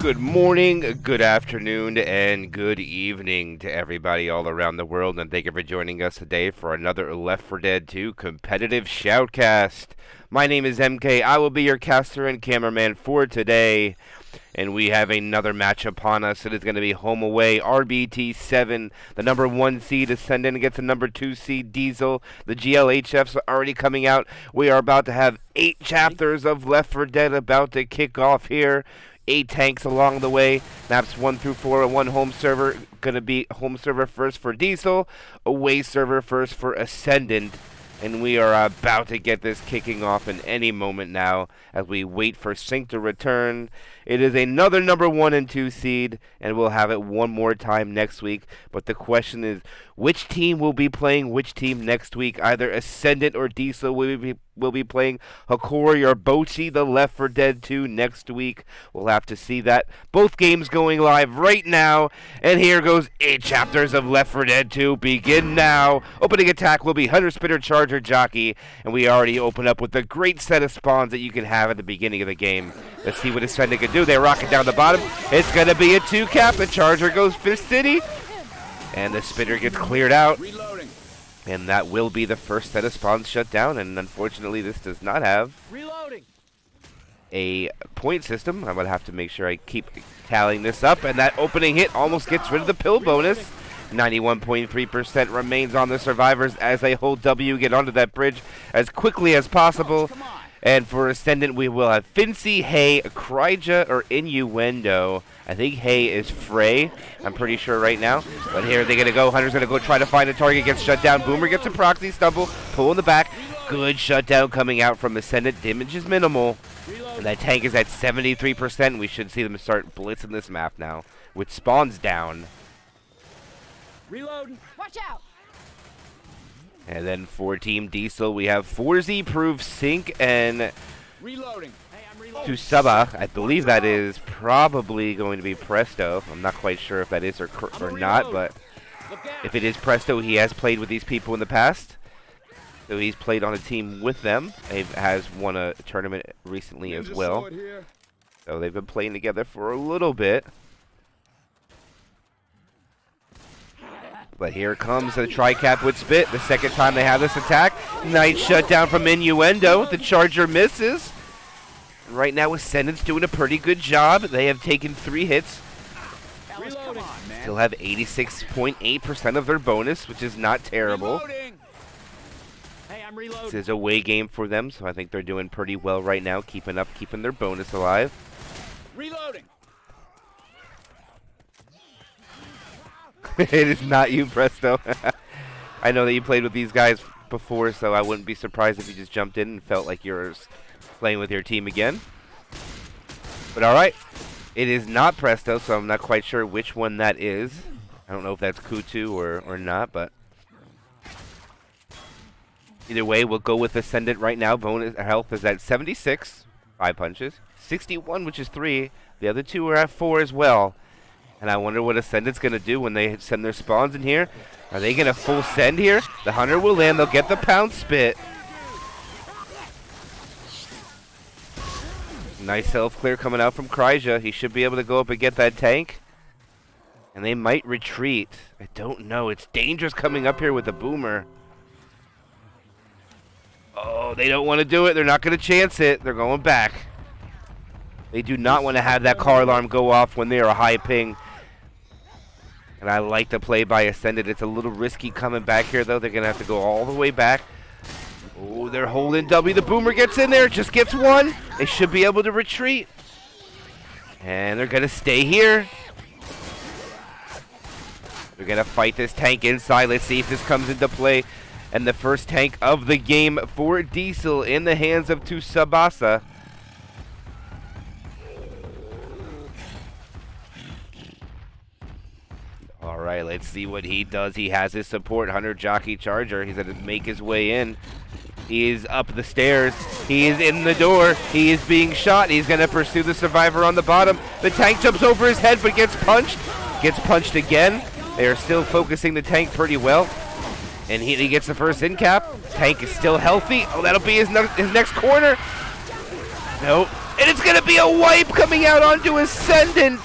Good morning, good afternoon, and good evening to everybody all around the world, and thank you for joining us today for another Left 4 Dead 2 competitive shoutcast. My name is MK. I will be your caster and cameraman for today, and we have another match upon us. It is going to be home away, RBT7, the number 1 seed Ascendant against the number 2 seed Dizil. The GLHFs are already coming out. We are about to have 8 chapters of Left 4 Dead about to kick off here. 8 tanks along the way. Maps 1 through 4 and 1 home server. Gonna be home server first for Dizil, away server first for Ascendant. And we are about to get this kicking off in any moment now as we wait for Sync to return. It is another number 1 and 2 seed, and we'll have it one more time next week. But the question is, which team will be playing which team next week? Either Ascendant or Dizil will be playing Hakori or Bochi, the Left 4 Dead 2 next week. We'll have to see that. Both games going live right now. And here goes 8 chapters of Left 4 Dead 2. Begin now. Opening attack will be Hunter, Spitter, Charger, Jockey. And we already open up with a great set of spawns that you can have at the beginning of the game. Let's see what Ascendant can do. They rock it down the bottom. It's going to be a 2-cap. The Charger goes Fist City. And the Spitter gets cleared out. Reloading. And that will be the first set of spawns shut down. And unfortunately, this does not have a point system. I'm going to have to make sure I keep tallying this up. And that opening hit almost gets rid of the pill bonus. 91.3% remains on the survivors as they hold W, get onto that bridge as quickly as possible. And for Ascendant, we will have Fincy, Hay, Kryja, or Innuendo. I think Hay is Frey. I'm pretty sure right now. But here they're going to go. Hunter's going to go try to find a target. Gets shut down. Boomer gets a proxy stumble. Pull in the back. Good shutdown coming out from Ascendant. Damage is minimal. And that tank is at 73%. We should see them start blitzing this map now with spawns down. Reload. Watch out. And then for Team Dizil, we have 4Z, Proof, Sync, and Reloading. Tusaba. I believe that is probably going to be Presto. I'm not quite sure if that is or not, but if it is Presto, he has played with these people in the past. So he's played on a team with them. He has won a tournament recently as well. So they've been playing together for a little bit. But here comes the tri-cap with Spit. The second time they have this attack. Nice shutdown from Innuendo. The Charger misses. Right now, Ascendant's doing a pretty good job. They have taken 3 hits. Reloading. Still have 86.8% of their bonus, which is not terrible. Hey, I'm reloading. This is a away game for them, so I think they're doing pretty well right now, keeping their bonus alive. Reloading. It is not you, Presto. I know that you played with these guys before, so I wouldn't be surprised if you just jumped in and felt like you were playing with your team again. But alright, it is not Presto, so I'm not quite sure which one that is. I don't know if that's Kutu or not, but either way, we'll go with Ascendant right now. Bonus health is at 76, 5 punches. 61, which is 3. The other 2 are at 4 as well. And I wonder what Ascendant's going to do when they send their spawns in here. Are they going to full send here? The Hunter will land. They'll get the pound spit. Nice self-clear coming out from Kryja. He should be able to go up and get that tank. And they might retreat. I don't know. It's dangerous coming up here with the Boomer. Oh, they don't want to do it. They're not going to chance it. They're going back. They do not want to have that car alarm go off when they are a high ping. And I like the play by Ascendant. It's a little risky coming back here, though. They're going to have to go all the way back. Oh, they're holding W. The Boomer gets in there. Just gets 1. They should be able to retreat. And they're going to stay here. They're going to fight this tank inside. Let's see if this comes into play. And the first tank of the game for Dizil in the hands of Tsubasa. Alright, let's see what he does. He has his support, Hunter, Jockey, Charger. He's going to make his way in. He is up the stairs. He is in the door. He is being shot. He's going to pursue the survivor on the bottom. The tank jumps over his head but gets punched. Gets punched again. They are still focusing the tank pretty well. And he gets the first in cap. Tank is still healthy. Oh, that'll be his next corner. Nope. And it's going to be a wipe coming out onto Ascendant.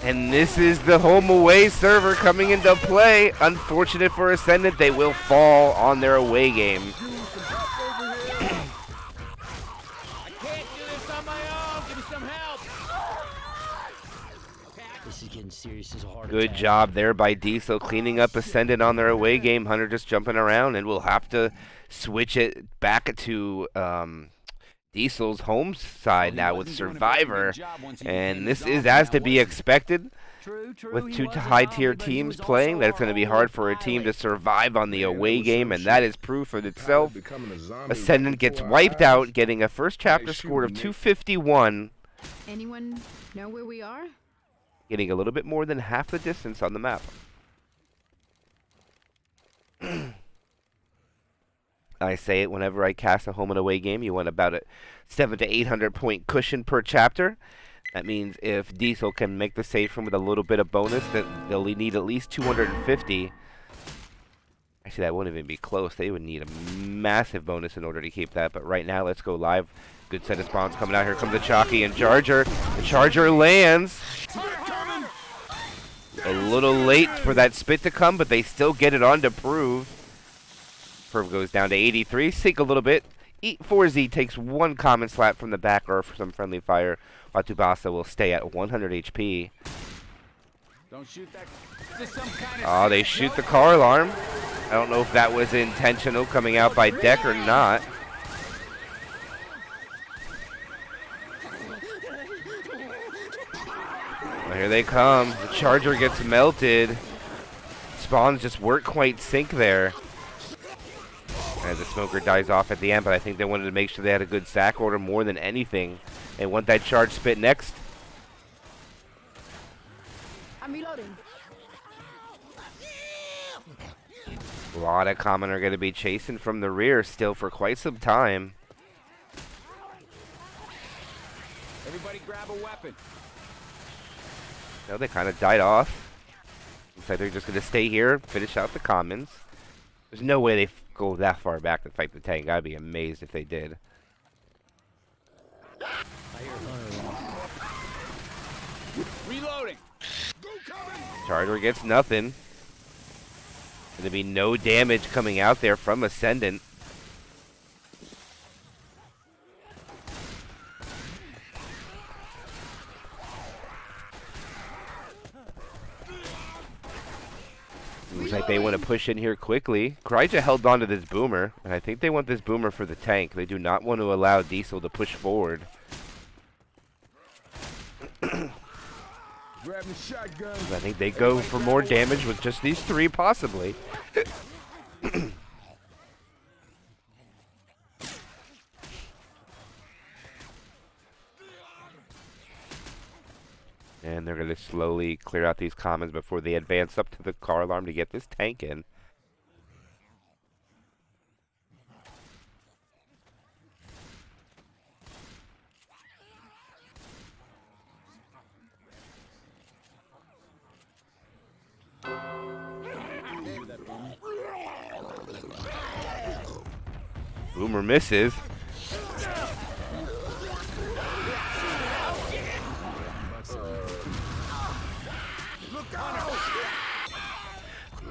And this is the home away server coming into play. Unfortunate for Ascendant, they will fall on their away game. I can't do this on my own. Give me some help. This is getting serious as a heart Good attack. job there by Dizil cleaning up Ascendant on their away game. Hunter just jumping around, and we'll have to switch it back to Dizil's home side now with Survivor. And this is as to be expected. With two high-tier teams playing, that's going to be hard for a team to survive on the away game, and that is proof in itself. Ascendant gets wiped out, getting a first chapter score of 251, Anyone know where we are? getting a little bit more than half the distance on the map. I say it whenever I cast a home and away game, you want about a 700 to 800 point cushion per chapter. That means if Dizil can make the save from with a little bit of bonus, that they'll need at least 250. Actually, that won't even be close. They would need a massive bonus in order to keep that. But right now, let's go live. Good set of spawns coming out. Here comes the Chalky and Charger. The Charger lands. A little late for that spit to come, but they still get it on to Prove. Prove goes down to 83. Sink a little bit. 4Z takes one common slap from the back or for some friendly fire. While Tsubasa will stay at 100 HP. Don't shoot that. Is this some kind of Oh, they shoot the car alarm. I don't know if that was intentional coming out by Deck or not. Well, here they come. The Charger gets melted. Spawns just weren't quite sync there. And the Smoker dies off at the end, but I think they wanted to make sure they had a good sack order more than anything. They want that charge spit next. I'm reloading. A lot of common are going to be chasing from the rear still for quite some time. Everybody grab a weapon. No, they kind of died off. Looks like they're just going to stay here, finish out the commons. There's no way they go that far back to fight the tank. I'd be amazed if they did. I hear Hunter alarm. Reloading. Charger gets nothing. Gonna be no damage coming out there from Ascendant. Looks like they want to push in here quickly. Kryja held on to this boomer, and I think they want this boomer for the tank. They do not want to allow Dizil to push forward. Grabbing shotgun. I think they go for more damage with just these three, possibly. And they're going to slowly clear out these commons before they advance up to the car alarm to get this tank in. Boomer misses.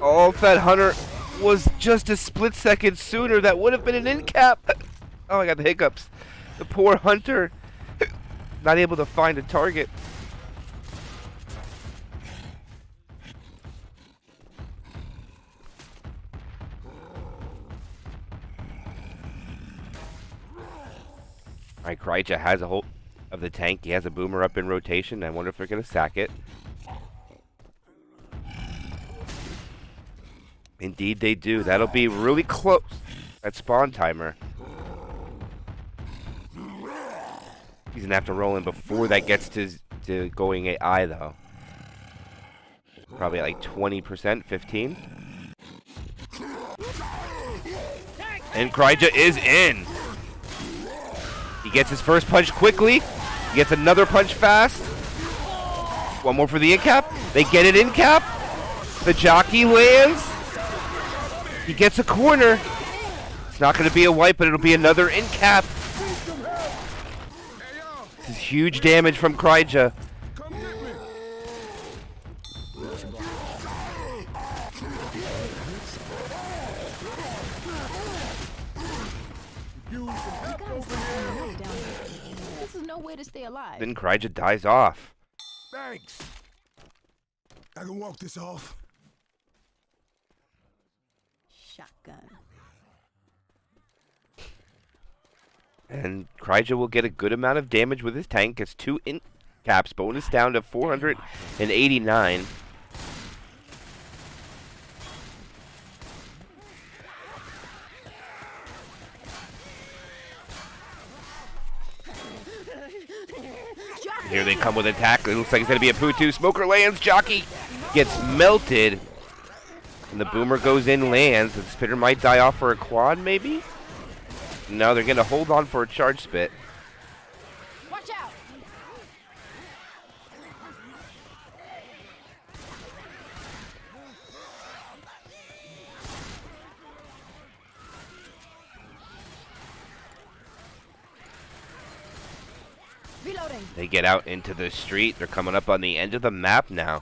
Oh, if that Hunter was just a split second sooner, that would have been an in cap. Oh, I got the hiccups. The poor Hunter, not able to find a target. Alright, Kryja has a hold of the tank. He has a boomer up in rotation. I wonder if they're going to sack it. Indeed they do. That'll be really close at spawn timer. He's going to have to roll in before that gets to going AI, though. Probably at like 20%, 15. And Kryja is in. He gets his first punch quickly. He gets another punch fast. One more for the in cap. They get it in cap. The jockey lands. He gets a corner. It's not going to be a wipe, but it'll be another in cap. This is huge damage from Kryja. Come get me. Use some help over here. Down here. This is no way to stay alive. Then Kryja dies off. Thanks. I can walk this off. Shotgun. And Kryja will get a good amount of damage with his tank. Gets 2 in caps, bonus down to 489. Here they come with attack. It looks like it's going to be a Putu. Smoker lands. Jockey gets melted. And the Boomer goes in, lands. The Spitter might die off for a quad, maybe? No, they're going to hold on for a charge spit. Watch out! Reloading. They get out into the street. They're coming up on the end of the map now.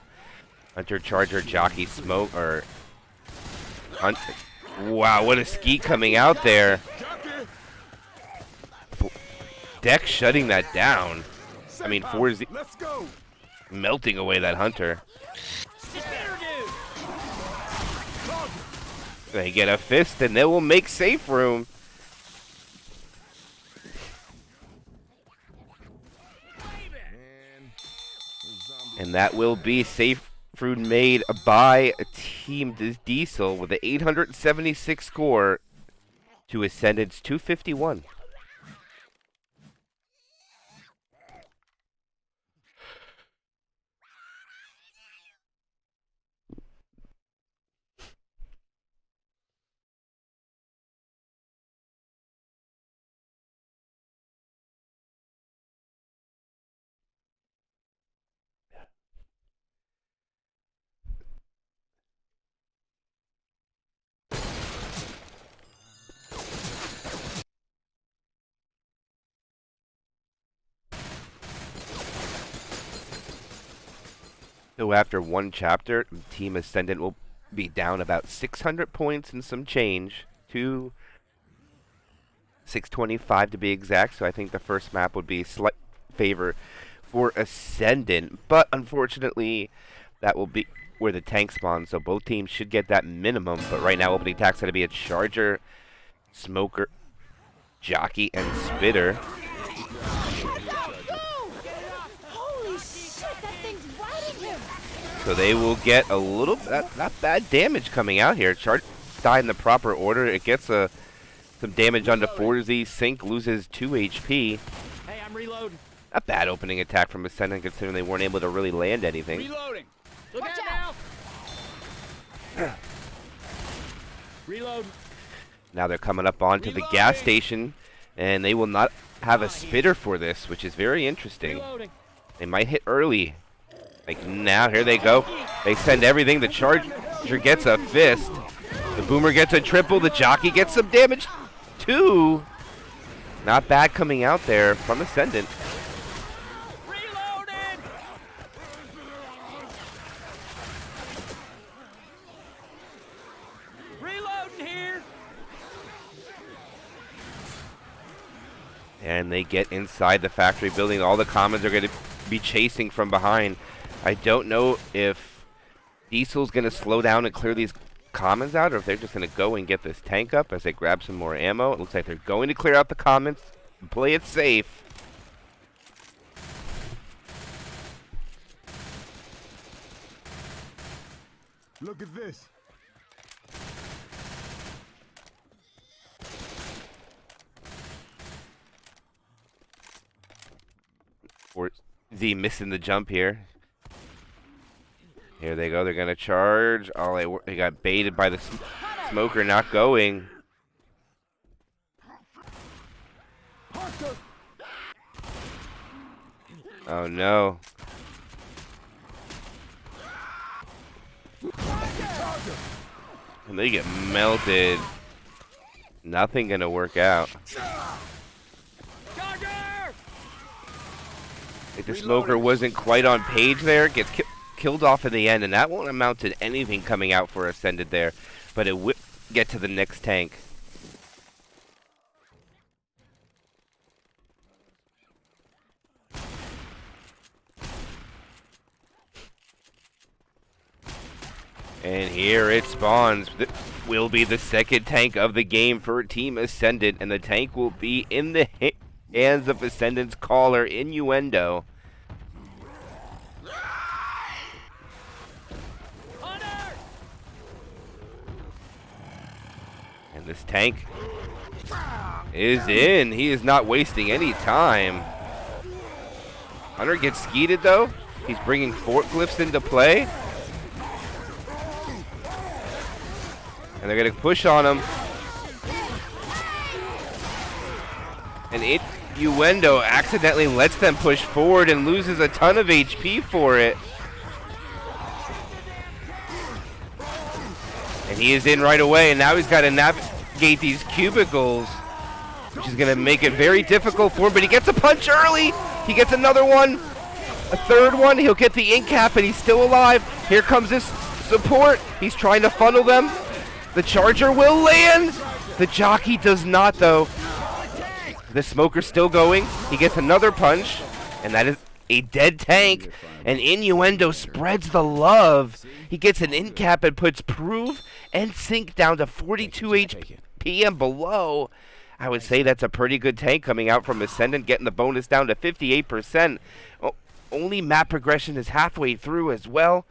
Hunter, Charger, Jockey, Smoke, or... Wow, what a ski coming out there. Deck shutting that down. I mean, Forz Let's go. melting away that Hunter. They get a fist and they will make safe room. And that will be safe room made by Team Dizil with an 876 score to Ascendant's 251. So after one chapter, Team Ascendant will be down about 600 points and some change to 625 to be exact. So I think the first map would be slight favor for Ascendant. But unfortunately, that will be where the tank spawns. So both teams should get that minimum. But right now, opening attack's going to be a Charger, Smoker, Jockey, and Spitter. So they will get a little, not bad damage coming out here. Charge die in the proper order. It gets some damage onto Forz. Sync loses 2 HP. Hey, I'm reloading. Not bad opening attack from Ascendant considering they weren't able to really land anything. Reloading. Look Watch out now. Reload. Now they're coming up onto the gas station, and they will not have a spitter for this, which is very interesting. Reloading. They might hit early. Like now, here they go. They send everything. The Charger gets a fist. The Boomer gets a triple. The Jockey gets some damage too. Not bad coming out there from Ascendant. Reloaded. Reloading here. And they get inside the factory building. All the commons are going to be chasing from behind. I don't know if Diesel's going to slow down and clear these commons out, or if they're just going to go and get this tank up as they grab some more ammo. It looks like they're going to clear out the commons, play it safe. Look at this. Or Z missing the jump here. Here they go. They're going to charge. Oh, they got baited by the Smoker not going. Oh, no. And they get melted. Nothing going to work out. Charger! Like the smoker wasn't quite on page there. Gets killed off in the end, and that won't amount to anything coming out for Ascendant there. But it will get to the next tank. And here it spawns. Will be the second tank of the game for Team Ascendant, and the tank will be in the hands of Ascendant's caller, Innuendo. And this tank is in. He is not wasting any time. Hunter gets skeeted though. He's bringing forklifts into play. And they're going to push on him. And Innuendo accidentally lets them push forward and loses a ton of HP for it. And he is in right away, and now he's got to navigate these cubicles, which is going to make it very difficult for him. But he gets a punch early. He gets another one. A third one. He'll get the ink cap, and he's still alive. Here comes this support. He's trying to funnel them. The charger will land. The jockey does not, though. The smoker's still going. He gets another punch, and that is a dead tank. And Innuendo spreads the love. He gets an ink cap and puts Prove and Sync down to 42 HP and below. I would say that's a pretty good tank coming out from Ascendant, getting the bonus down to 58%. Only map progression is halfway through as well.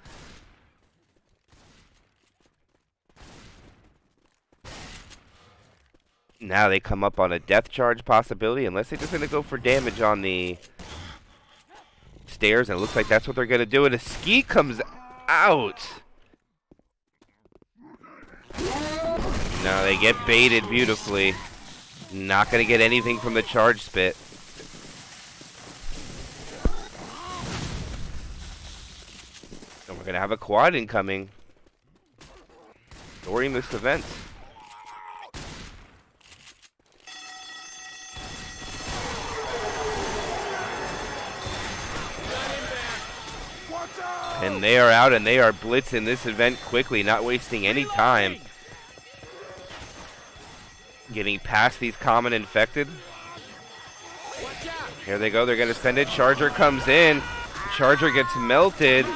Now they come up on a death charge possibility, unless they're just going to go for damage on the stairs, and it looks like that's what they're going to do. And a ski comes out. No, they get baited beautifully. Not going to get anything from the charge spit. And we're going to have a quad incoming during this event. And they are out, and they are blitzing this event quickly, not wasting any time. Getting past these common infected. Here they go, they're going to send it. Charger comes in. Charger gets melted.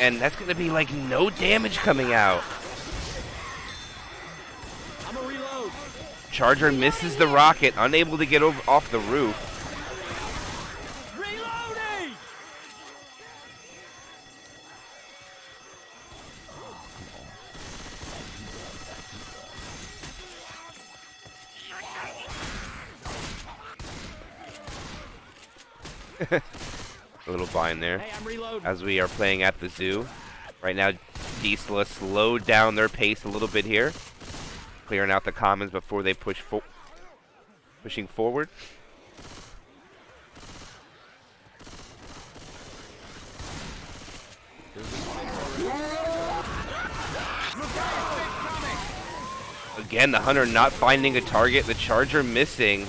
And that's going to be like no damage coming out. Charger misses the rocket, unable to get off the roof. A little bind there. As we are playing at the zoo. Right now, Dizil slowed down their pace a little bit here. Clearing out the commons before they pushing forward. Again, the Hunter not finding a target. The Charger missing.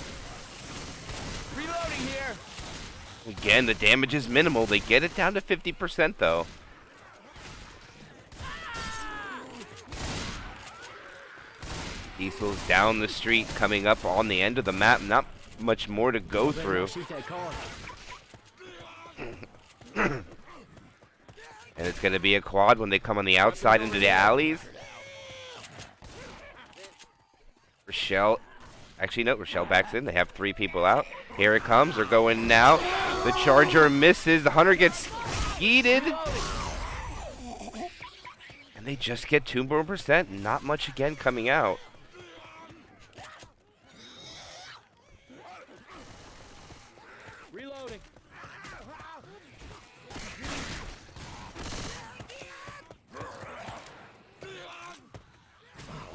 Again, the damage is minimal. They get it down to 50% though. Dizil's down the street, coming up on the end of the map. Not much more to go through. And it's going to be a quad when they come on the outside into the alleys. Rochelle. Actually, no, Rochelle backs in. They have 3 people out. Here it comes. They're going now. The Charger misses. The Hunter gets skeeted. And they just get 2 more %. Not much again coming out. Reloading.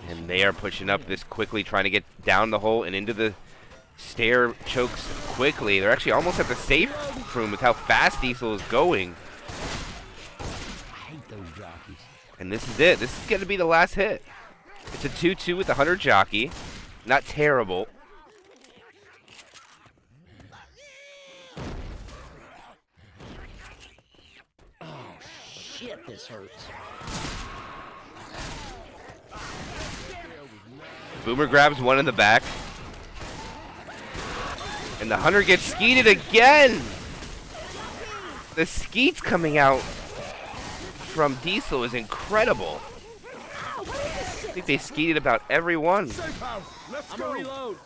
And they are pushing up this quickly, trying to get down the hole and into the stair chokes quickly. They're actually almost at the safe room with how fast Dizil is going. I hate those jockeys. And this is it. This is going to be the last hit. It's a 2-2 with the Hunter jockey. Not terrible. Shit, this hurts. Boomer grabs one in the back. And the Hunter gets skeeted again! The skeets coming out from Dizil is incredible. I think they skeeted about every one. I'm gonna reload.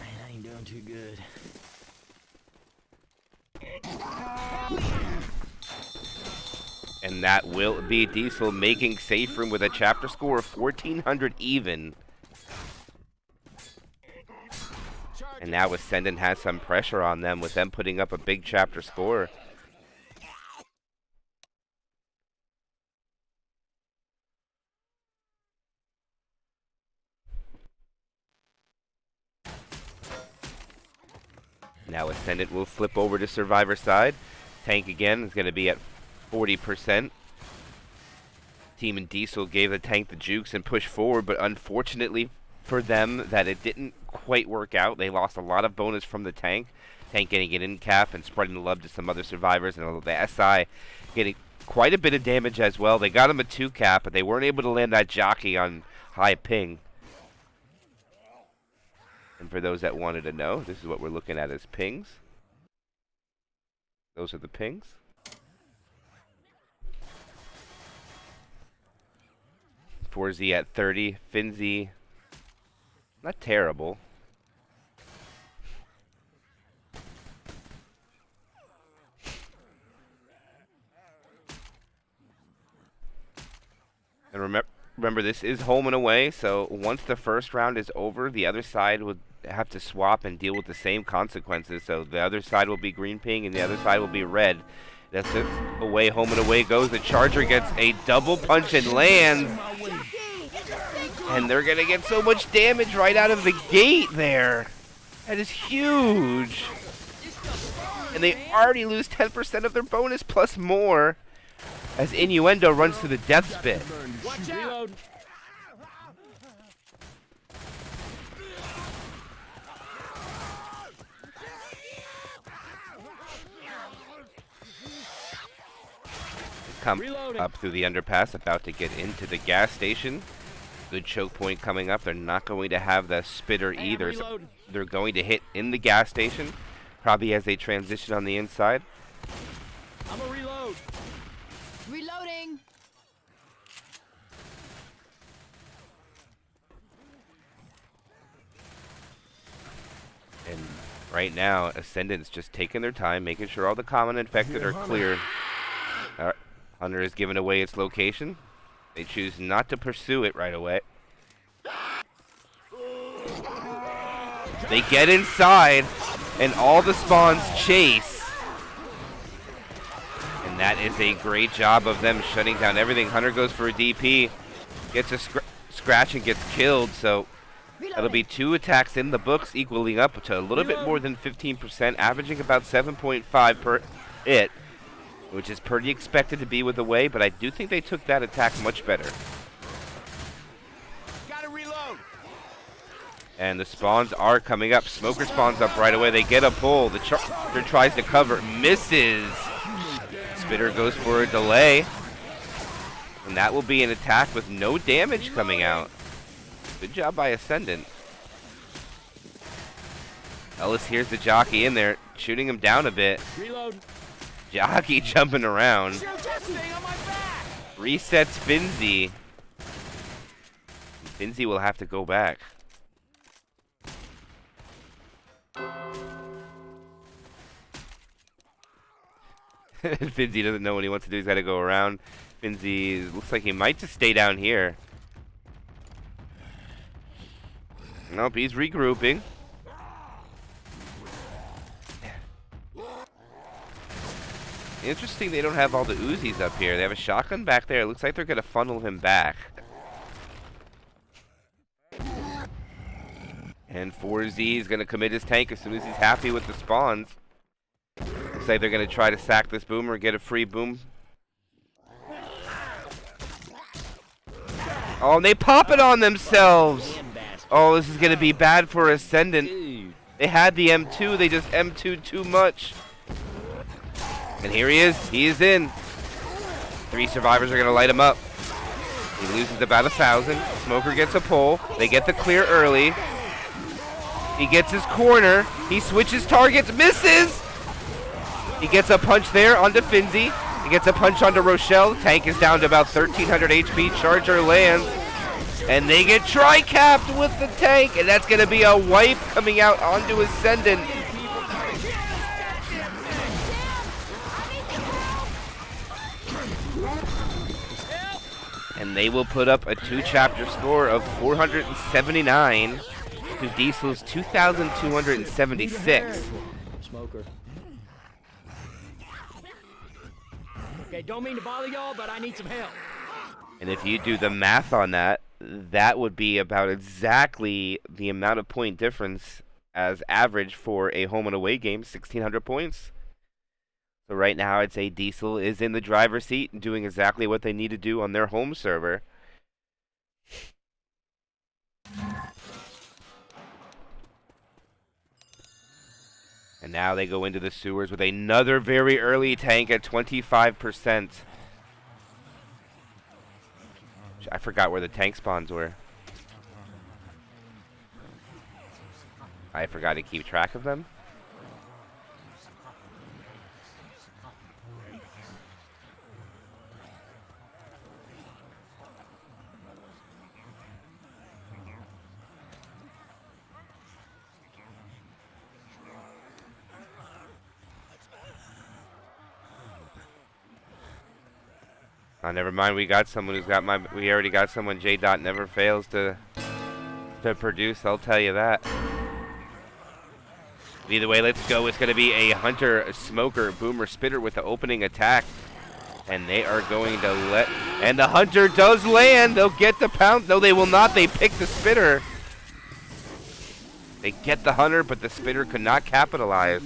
Man, I ain't doing too good. And that will be Dizil making safe room with a chapter score of 1400 even. And now Ascendant has some pressure on them with them putting up a big chapter score. Now Ascendant will flip over to Survivor side. Tank again is going to be at 40%. Team and Dizil gave the tank the jukes and pushed forward, but unfortunately for them that it didn't quite work out. They lost a lot of bonus from the tank. Tank getting an in cap and spreading the love to some other survivors, and the SI getting quite a bit of damage as well. They got him a 2 cap, but they weren't able to land that jockey on high ping. And for those that wanted to know, this is what we're looking at as pings. Those are the pings. Forzy at 30. Finzi, not terrible. And remember, this is home and away, so once the first round is over, the other side would have to swap and deal with the same consequences. So the other side will be green ping and the other side will be red. That's it. Away, home and away goes. The Charger gets a double punch and lands. And they're going to get so much damage right out of the gate there. That is huge. And they already lose 10% of their bonus plus more as Innuendo runs to the death spit. Watch out. Come up through the underpass, about to get into the gas station. Good choke point coming up. They're not going to have the spitter either. So they're going to hit in the gas station, probably as they transition on the inside. I'm gonna reload. Reloading. And right now, Ascendant's just taking their time, making sure all the common infected are clear. Hunter has given away its location. They choose not to pursue it right away. They get inside, and all the spawns chase. And that is a great job of them shutting down everything. Hunter goes for a DP, gets a scratch and gets killed. So that'll be 2 attacks in the books, equaling up to a little bit more than 15%, averaging about 7.5 per hit, which is pretty expected to be with away, but I do think they took that attack much better. Gotta reload. And the spawns are coming up. Smoker spawns up right away. They get a pull. The Charger tries to cover. Misses. Spitter goes for a delay. And that will be an attack with no damage coming out. Good job by Ascendant. Ellis hears the jockey in there, shooting him down a bit. Reload. Jockey jumping around. Staying on my back. Resets Finzi. Finzi will have to go back. Finzi doesn't know what he wants to do. He's got to go around. Finzi looks like he might just stay down here. Nope, he's regrouping. Interesting they don't have all the Uzis up here. They have a shotgun back there. It looks like they're going to funnel him back. And 4Z is going to commit his tank as soon as he's happy with the spawns. Looks like they're going to try to sack this boomer and get a free boom. Oh, and they pop it on themselves. Oh, this is going to be bad for Ascendant. They had the M2. They just M2'd too much. And here he is. He is in. 3 survivors are going to light him up. He loses about 1,000. Smoker gets a pull. They get the clear early. He gets his corner. He switches targets. Misses! He gets a punch there onto Finzi. He gets a punch onto Rochelle. Tank is down to about 1,300 HP. Charger lands. And they get tri-capped with the tank. And that's going to be a wipe coming out onto Ascendant. And they will put up a 2-chapter score of 479 to Dizil's 2,276. Smoker. Okay, don't mean to bother y'all, but I need some help. And if you do the math on that, that would be about exactly the amount of point difference as average for a home and away game, 1,600 points. So right now, I'd say Dizil is in the driver's seat and doing exactly what they need to do on their home server. And now they go into the sewers with another very early tank at 25%. I forgot where the tank spawns were. I forgot to keep track of them. Oh, never mind. We got someone who's got my. We already got someone. J. Dot never fails to produce. I'll tell you that. Either way, let's go. It's going to be a Hunter, a Smoker, Boomer, Spitter with the opening attack, and they are going to let. And the Hunter does land. They'll get the pound. No, they will not. They pick the Spitter. They get the Hunter, but the Spitter could not capitalize.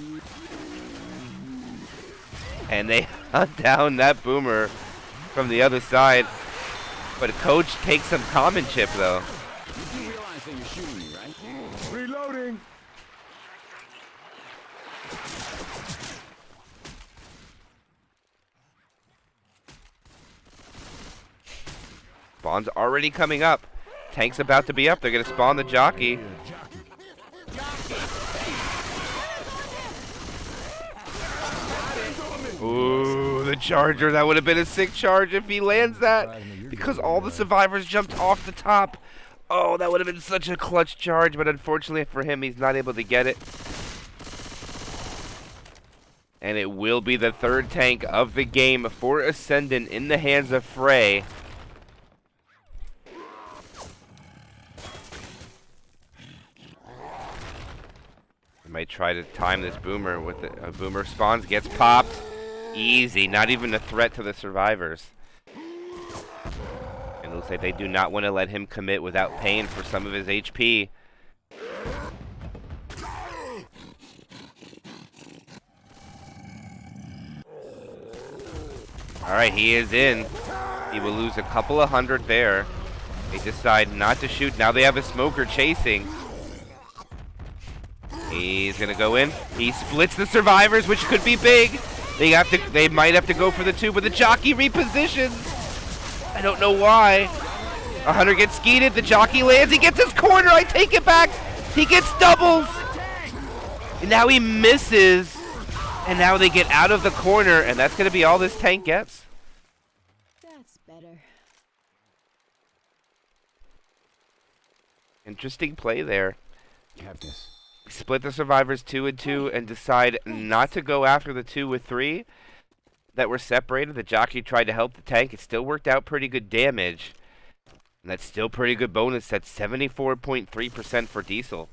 And they hunt down that Boomer from the other side, but Coach takes some common chip though. You do realize that you're shooting me, right? Reloading. Spawn's already coming up. Tank's about to be up. They're gonna spawn the jockey. Ooh, the charger. That would have been a sick charge if he lands that. Because all the survivors jumped off the top. Oh, that would have been such a clutch charge. But unfortunately for him, he's not able to get it. And it will be the 3rd tank of the game for Ascendant in the hands of Frey. Might try to time this Boomer with it. A Boomer spawns, gets popped. Easy, not even a threat to the survivors. And it looks like they do not want to let him commit without paying for some of his HP. Alright, he is in. He will lose a couple of hundred there. They decide not to shoot. Now they have a Smoker chasing. He's gonna go in. He splits the survivors, which could be big. They might have to go for the 2, but the jockey repositions. I don't know why. A Hunter gets skeeted. The jockey lands. He gets his corner. I take it back. He gets doubles. And now he misses. And now they get out of the corner, and that's gonna be all this tank gets. That's better. Interesting play there. Have this. Split the survivors 2 and 2 and decide not to go after the 2 with 3 that were separated. The jockey tried to help the tank. It still worked out pretty good damage. And that's still pretty good bonus. That's 74.3% for Dizil.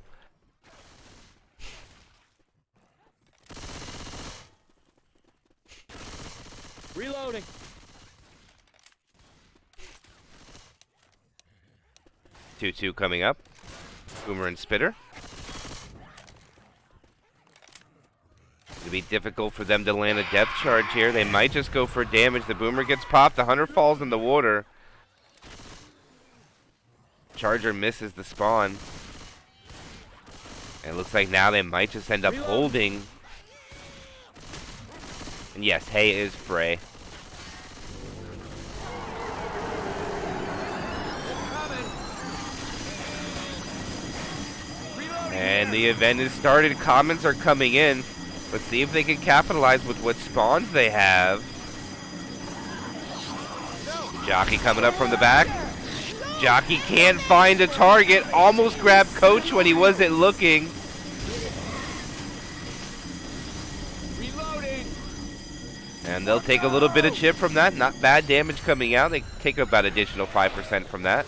Reloading. Two coming up. Boomer and Spitter. It'll be difficult for them to land a depth charge here. They might just go for damage. The Boomer gets popped. The Hunter falls in the water. Charger misses the spawn. And it looks like now they might just end up holding. And yes, hay is Frey. And the event has started. Commons are coming in. Let's see if they can capitalize with what spawns they have. Jockey coming up from the back. Jockey can't find a target. Almost grabbed Coach when he wasn't looking. And they'll take a little bit of chip from that. Not bad damage coming out. They take about additional 5% from that.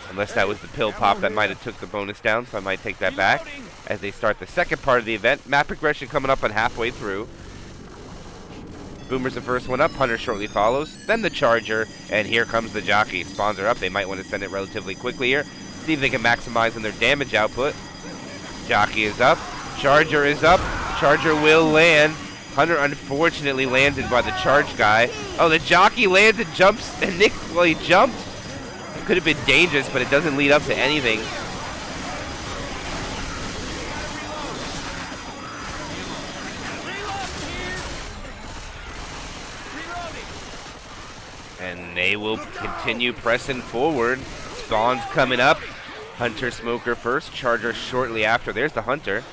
Unless that was the pill pop that might have took the bonus down, so I might take that back. As they start the second part of the event. Map progression coming up on halfway through. Boomer's the first one up. Hunter shortly follows. Then the Charger. And here comes the Jockey. Spawns are up. They might want to send it relatively quickly here. See if they can maximize on their damage output. Jockey is up. Charger is up. Charger will land. Hunter unfortunately landed by the charge guy. Oh, the Jockey landed, jumps, and Nick, well, he jumped. Could have been dangerous, but it doesn't lead up to anything. And they will continue pressing forward. Spawn's coming up. Hunter Smoker first, Charger shortly after. There's the Hunter.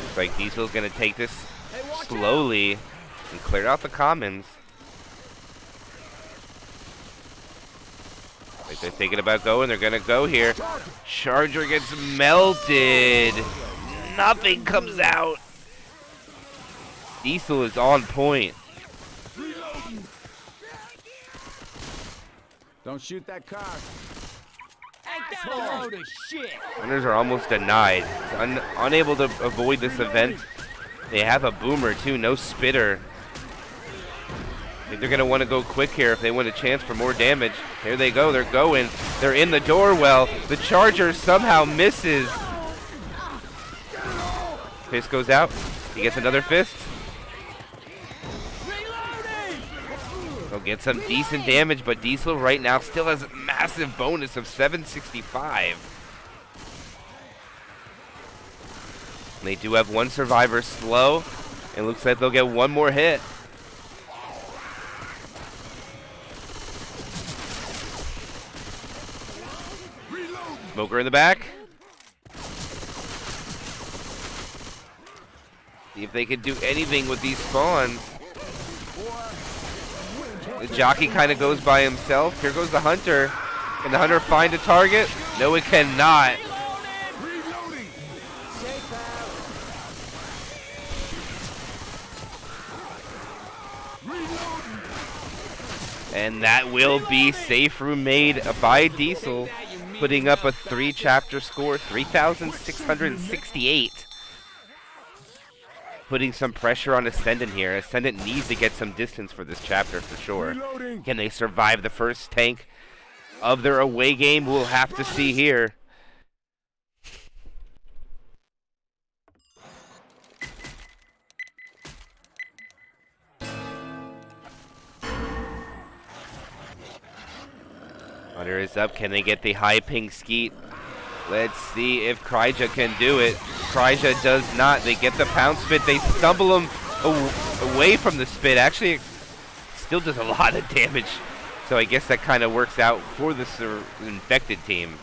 Looks like Dizil's gonna take this slowly and clear out the commons. Like they're thinking about going, they're gonna go here. Charger gets melted. Nothing comes out. Dizil is on point. Don't shoot that car. Ain't that a load of shit? Hunters are almost denied. Unable to avoid this event. They have a Boomer too, no Spitter. I think they're gonna want to go quick here if they want a chance for more damage. Here they go, they're going. They're in the door well. The Charger somehow misses. Fist goes out. He gets another fist. He'll get some decent damage, but Dizil right now still has a massive bonus of 765. And they do have one survivor slow. It looks like they'll get one more hit. Smoker in the back. See if they can do anything with these spawns. The Jockey kind of goes by himself. Here goes the Hunter. Can the Hunter find a target? No, it cannot. And that will be safe room made by Dizil, putting up a 3-chapter score, 3,668. Putting some pressure on Ascendant here. Ascendant needs to get some distance for this chapter for sure. Can they survive the first tank of their away game? We'll have to see here. Hunter is up. Can they get the high ping skeet? Let's see if Kryja can do it. Kryja does not. They get the pound spit. They stumble him away from the spit. Actually, it still does a lot of damage. So I guess that kind of works out for this infected team.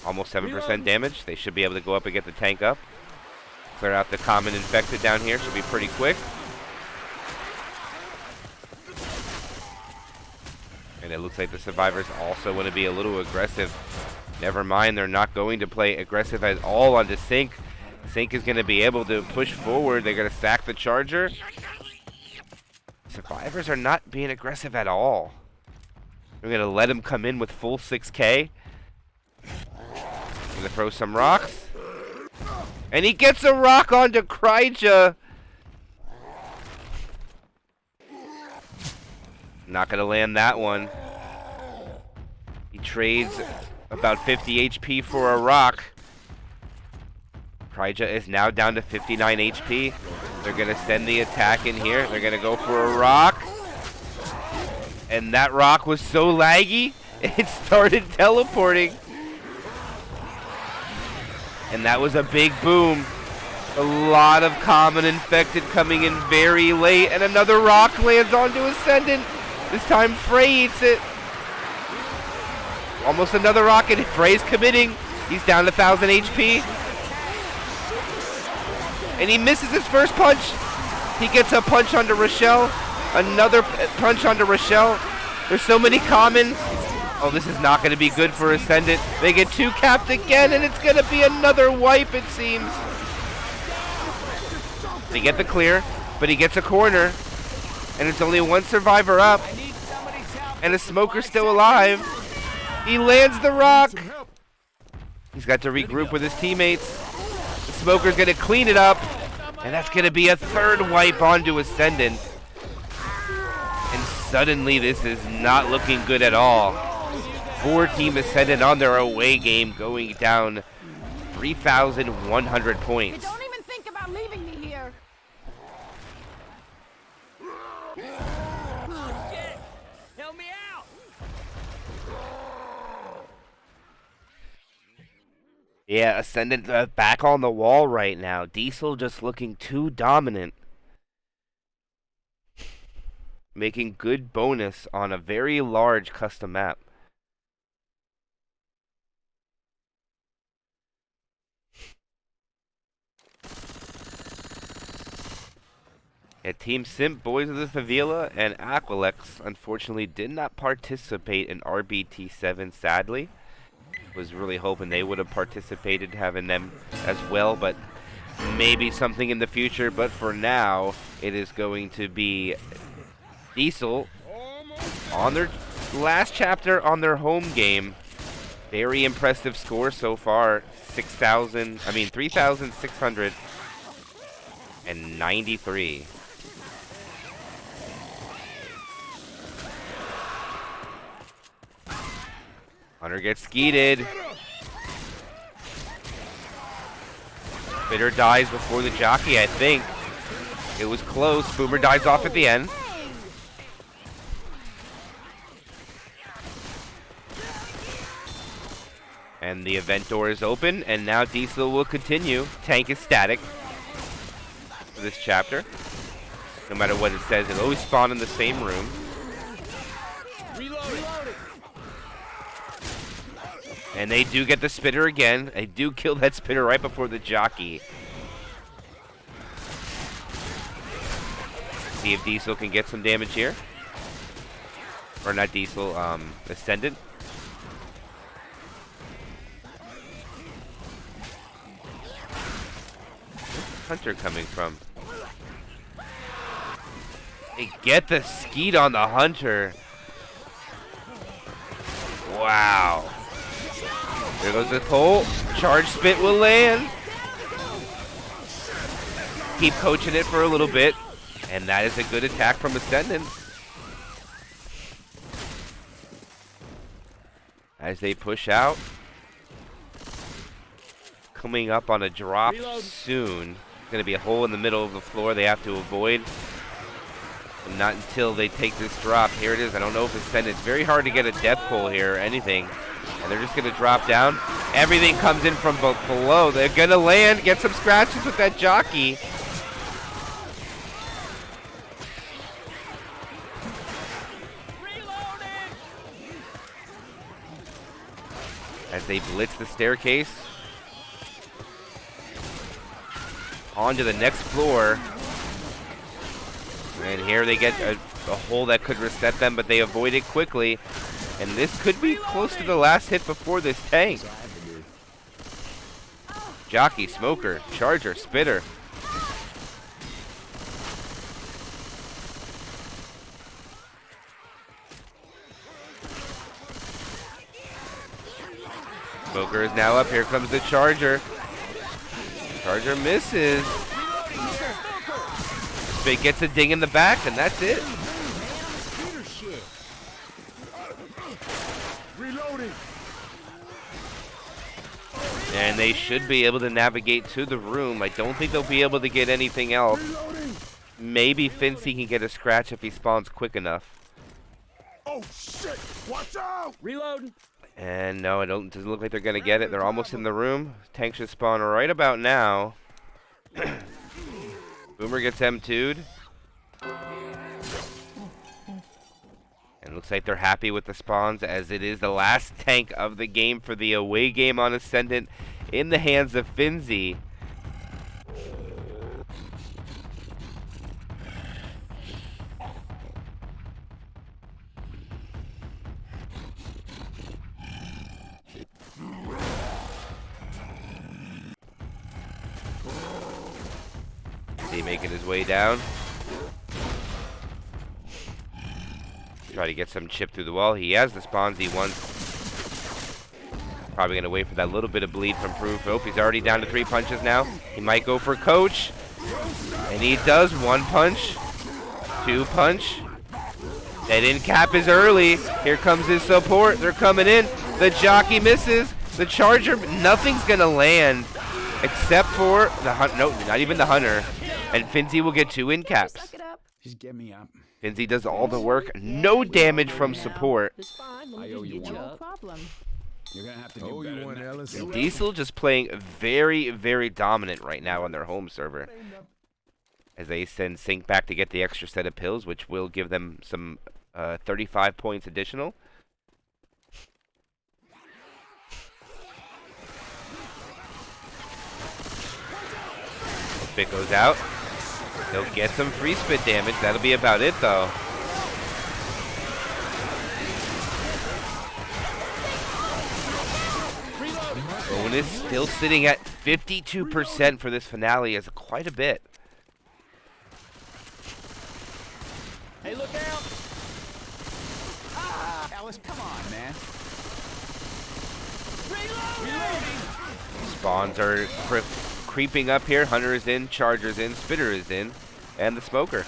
Almost 7% damage. They should be able to go up and get the tank up. Clear out the common infected down here. Should be pretty quick. And it looks like the survivors also want to be a little aggressive. Never mind, they're not going to play aggressive at all onto Sync. Sync is going to be able to push forward. They're going to sack the Charger. Survivors are not being aggressive at all. We're going to let him come in with full 6K. Going to throw some rocks. And he gets a rock onto Kryja. Not going to land that one. He trades about 50 HP for a rock. Kryja is now down to 59 HP. They're going to send the attack in here. They're going to go for a rock. And that rock was so laggy, it started teleporting. And that was a big boom. A lot of common infected coming in very late. And another rock lands onto Ascendant. This time Frey eats it. Almost another rocket. Frey's committing. He's down to 1,000 HP. And he misses his first punch. He gets a punch onto Rochelle. Another punch onto Rochelle. There's so many commons. Oh, this is not going to be good for Ascendant. They get 2 capped again, and it's going to be another wipe, it seems. They get the clear, but he gets a corner. And it's only 1 survivor up. And a smoker's still alive. He lands the rock. He's got to regroup with his teammates. The smoker's going to clean it up. And that's going to be a 3rd wipe onto Ascendant. And suddenly this is not looking good at all. 4 Team Ascendant on their away game going down 3,100 points. Don't even think about leaving me here. Help me out! Yeah, Ascendant back on the wall right now. Dizil just looking too dominant. Making good bonus on a very large custom map. Yeah, Team Simp, Boys of the Favela, and Aquilex unfortunately did not participate in RBT7, sadly. Was really hoping they would have participated, having them as well, but maybe something in the future. But for now, it is going to be Dizil on their last chapter on their home game. Very impressive score so far. 3,693. Hunter gets skeeted. Bitter dies before the jockey, I think. It was close. Boomer dies off at the end. And the event door is open, and now Dizil will continue. Tank is static for this chapter. No matter what it says, it'll always spawn in the same room. And they do get the spitter again. They do kill that spitter right before the jockey. See if Dizil can get some damage here. Or not Dizil, Ascendant. Where's Hunter coming from? They get the skeet on the Hunter. Wow. There goes the Colt. Charge spit will land. Keep coaching it for a little bit. And that is a good attack from Ascendant. As they push out. Coming up on a drop soon. Going to be a hole in the middle of the floor they have to avoid. And not until they take this drop. Here it is. I don't know if Ascendant. It's very hard to get a death pull here or anything. And they're just going to drop down. Everything comes in from below. They're going to land, get some scratches with that jockey. As they blitz the staircase. Onto the next floor. And here they get a hole that could reset them, but they avoid it quickly. And this could be close to the last hit before this tank. Jockey, Smoker, Charger, Spitter. Smoker is now up. Here comes the Charger. Charger misses. Spit gets a ding in the back, and that's it. And they should be able to navigate to the room. I don't think they'll be able to get anything else. Maybe Fincy can get a scratch if he spawns quick enough. Oh shit! Watch out! Reloading. And no, doesn't look like they're going to get it. They're almost in the room. Tank should spawn right about now. Boomer gets M2'd. And looks like they're happy with the spawns, as it is the last tank of the game for the away game on Ascendant in the hands of Finzi. Finzi making his way down. Try to get some chip through the wall. He has the spawns he wants. Probably going to wait for that little bit of bleed from Proof. Oh, he's already down to 3 punches now. He might go for Coach. And he does. 1 punch. 2 punch. That in cap is early. Here comes his support. They're coming in. The jockey misses. The charger, nothing's going to land. Except for the Hunter. No, not even the Hunter. And Finzi will get 2 in caps. Suck it up. Just get me up. Finzi does all the work. No damage from support. It's fine. Let me I owe just you get you one. No up. problem. You're gonna have to do Oh, better you want than that. Ellis? Dizil just playing very, very dominant right now on their home server. As they send Sync back to get the extra set of pills, which will give them some 35 points additional. Spit goes out. They'll get some free spit damage. That'll be about it, though. Bonus still sitting at 52% for this finale, is quite a bit. Hey, look out! Alice, come on, man. Spawns are creeping up here. Hunter is in, Charger's in, Spitter is in, and the Smoker.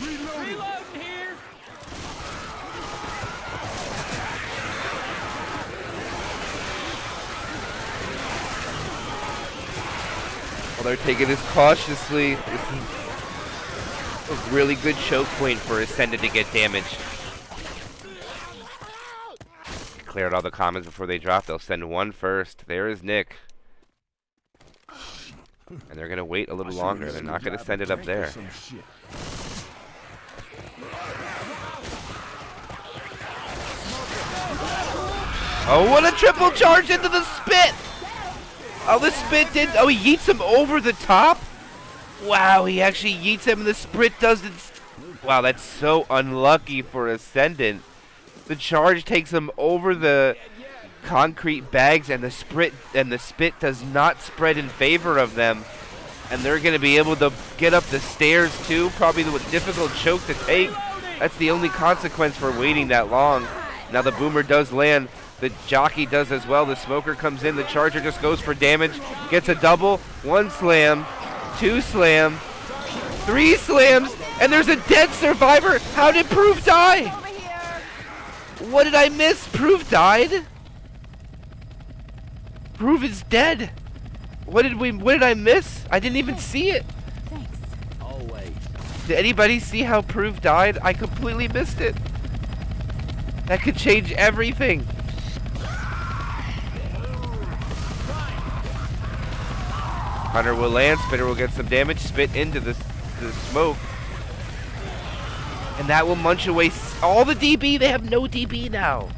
Reloading here! Well, they're taking this cautiously. This is a really good choke point for Ascendant to get damage. Cleared all the comments before they drop. They'll send 1 first. There is Nick. And they're going to wait a little longer. They're not going to send it up there. Oh, what a triple charge into the spit! Oh, the spit did. Oh, he yeets him over the top? Wow, he actually yeets him and the spit doesn't. Wow, that's so unlucky for Ascendant. The charge takes him over the concrete bags, and the spit does not spread in favor of them. And they're going to be able to get up the stairs too. Probably the difficult choke to take. That's the only consequence for waiting that long. Now the Boomer does land. The jockey does as well. The Smoker comes in. The Charger just goes for damage. Gets a double. 1 slam. 2 slam. 3 slams. And there's a dead survivor. How did Proof die? Over here. What did I miss? Proof died? Proof is dead. What did I miss? I didn't even see it. Thanks. Always. Did anybody see how Proof died? I completely missed it. That could change everything. Hunter will land, Spitter will get some damage, spit into the smoke. And that will munch away all the DB. They have no DB now.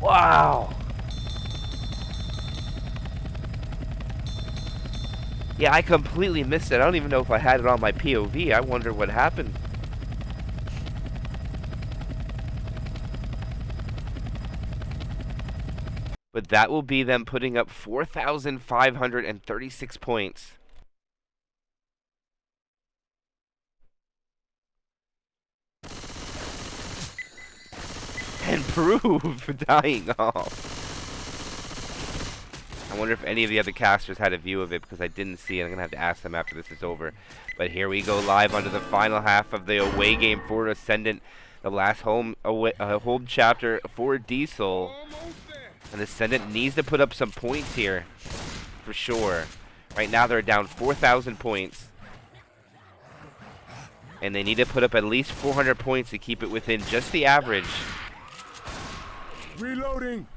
Wow. Yeah, I completely missed it. I don't even know if I had it on my POV. I wonder what happened. But that will be them putting up 4,536 points. And Proof dying off. I wonder if any of the other casters had a view of it, because I didn't see it. I'm going to have to ask them after this is over. But here we go live onto the final half of the away game for Ascendant. The last home chapter for Dizil. And Ascendant needs to put up some points here, for sure. Right now they're down 4,000 points. And they need to put up at least 400 points to keep it within just the average. Reloading.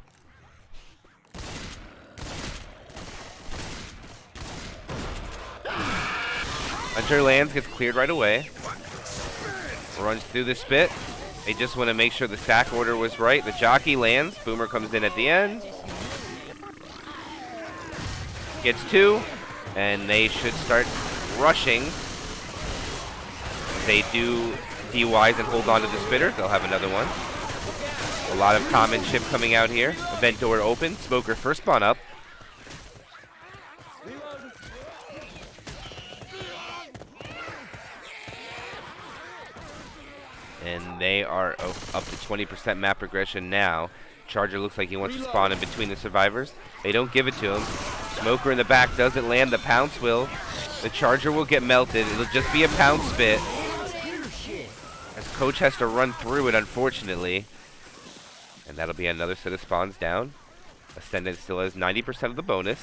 Hunter lands, gets cleared right away. Runs through the spit. They just want to make sure the stack order was right. The jockey lands. Boomer comes in at the end. Gets 2. And they should start rushing. They do DYs and hold on to the spitter. They'll have another one. A lot of common chip coming out here. Event door open. Smoker first spawn up. And they are up to 20% map progression now. Charger looks like he wants to spawn in between the survivors. They don't give it to him. Smoker in the back doesn't land. The pounce will. The Charger will get melted. It'll just be a pounce spit. As Coach has to run through it, unfortunately. And that'll be another set of spawns down. Ascendant still has 90% of the bonus.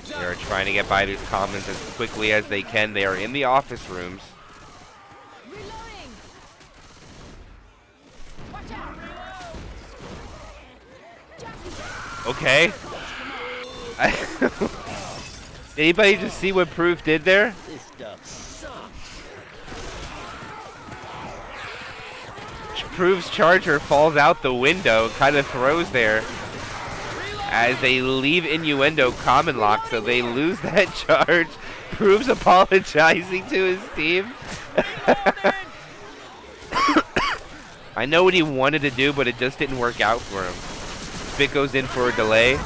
They are trying to get by these commons as quickly as they can. They are in the office rooms. Okay. Did anybody just see what Proof did there? This stuff sucks. Proof's Charger falls out the window, kind of throws there. As they leave innuendo common lock, so they lose that charge. Proof's apologizing to his team. I know what he wanted to do, but it just didn't work out for him. Spit goes in for a delay.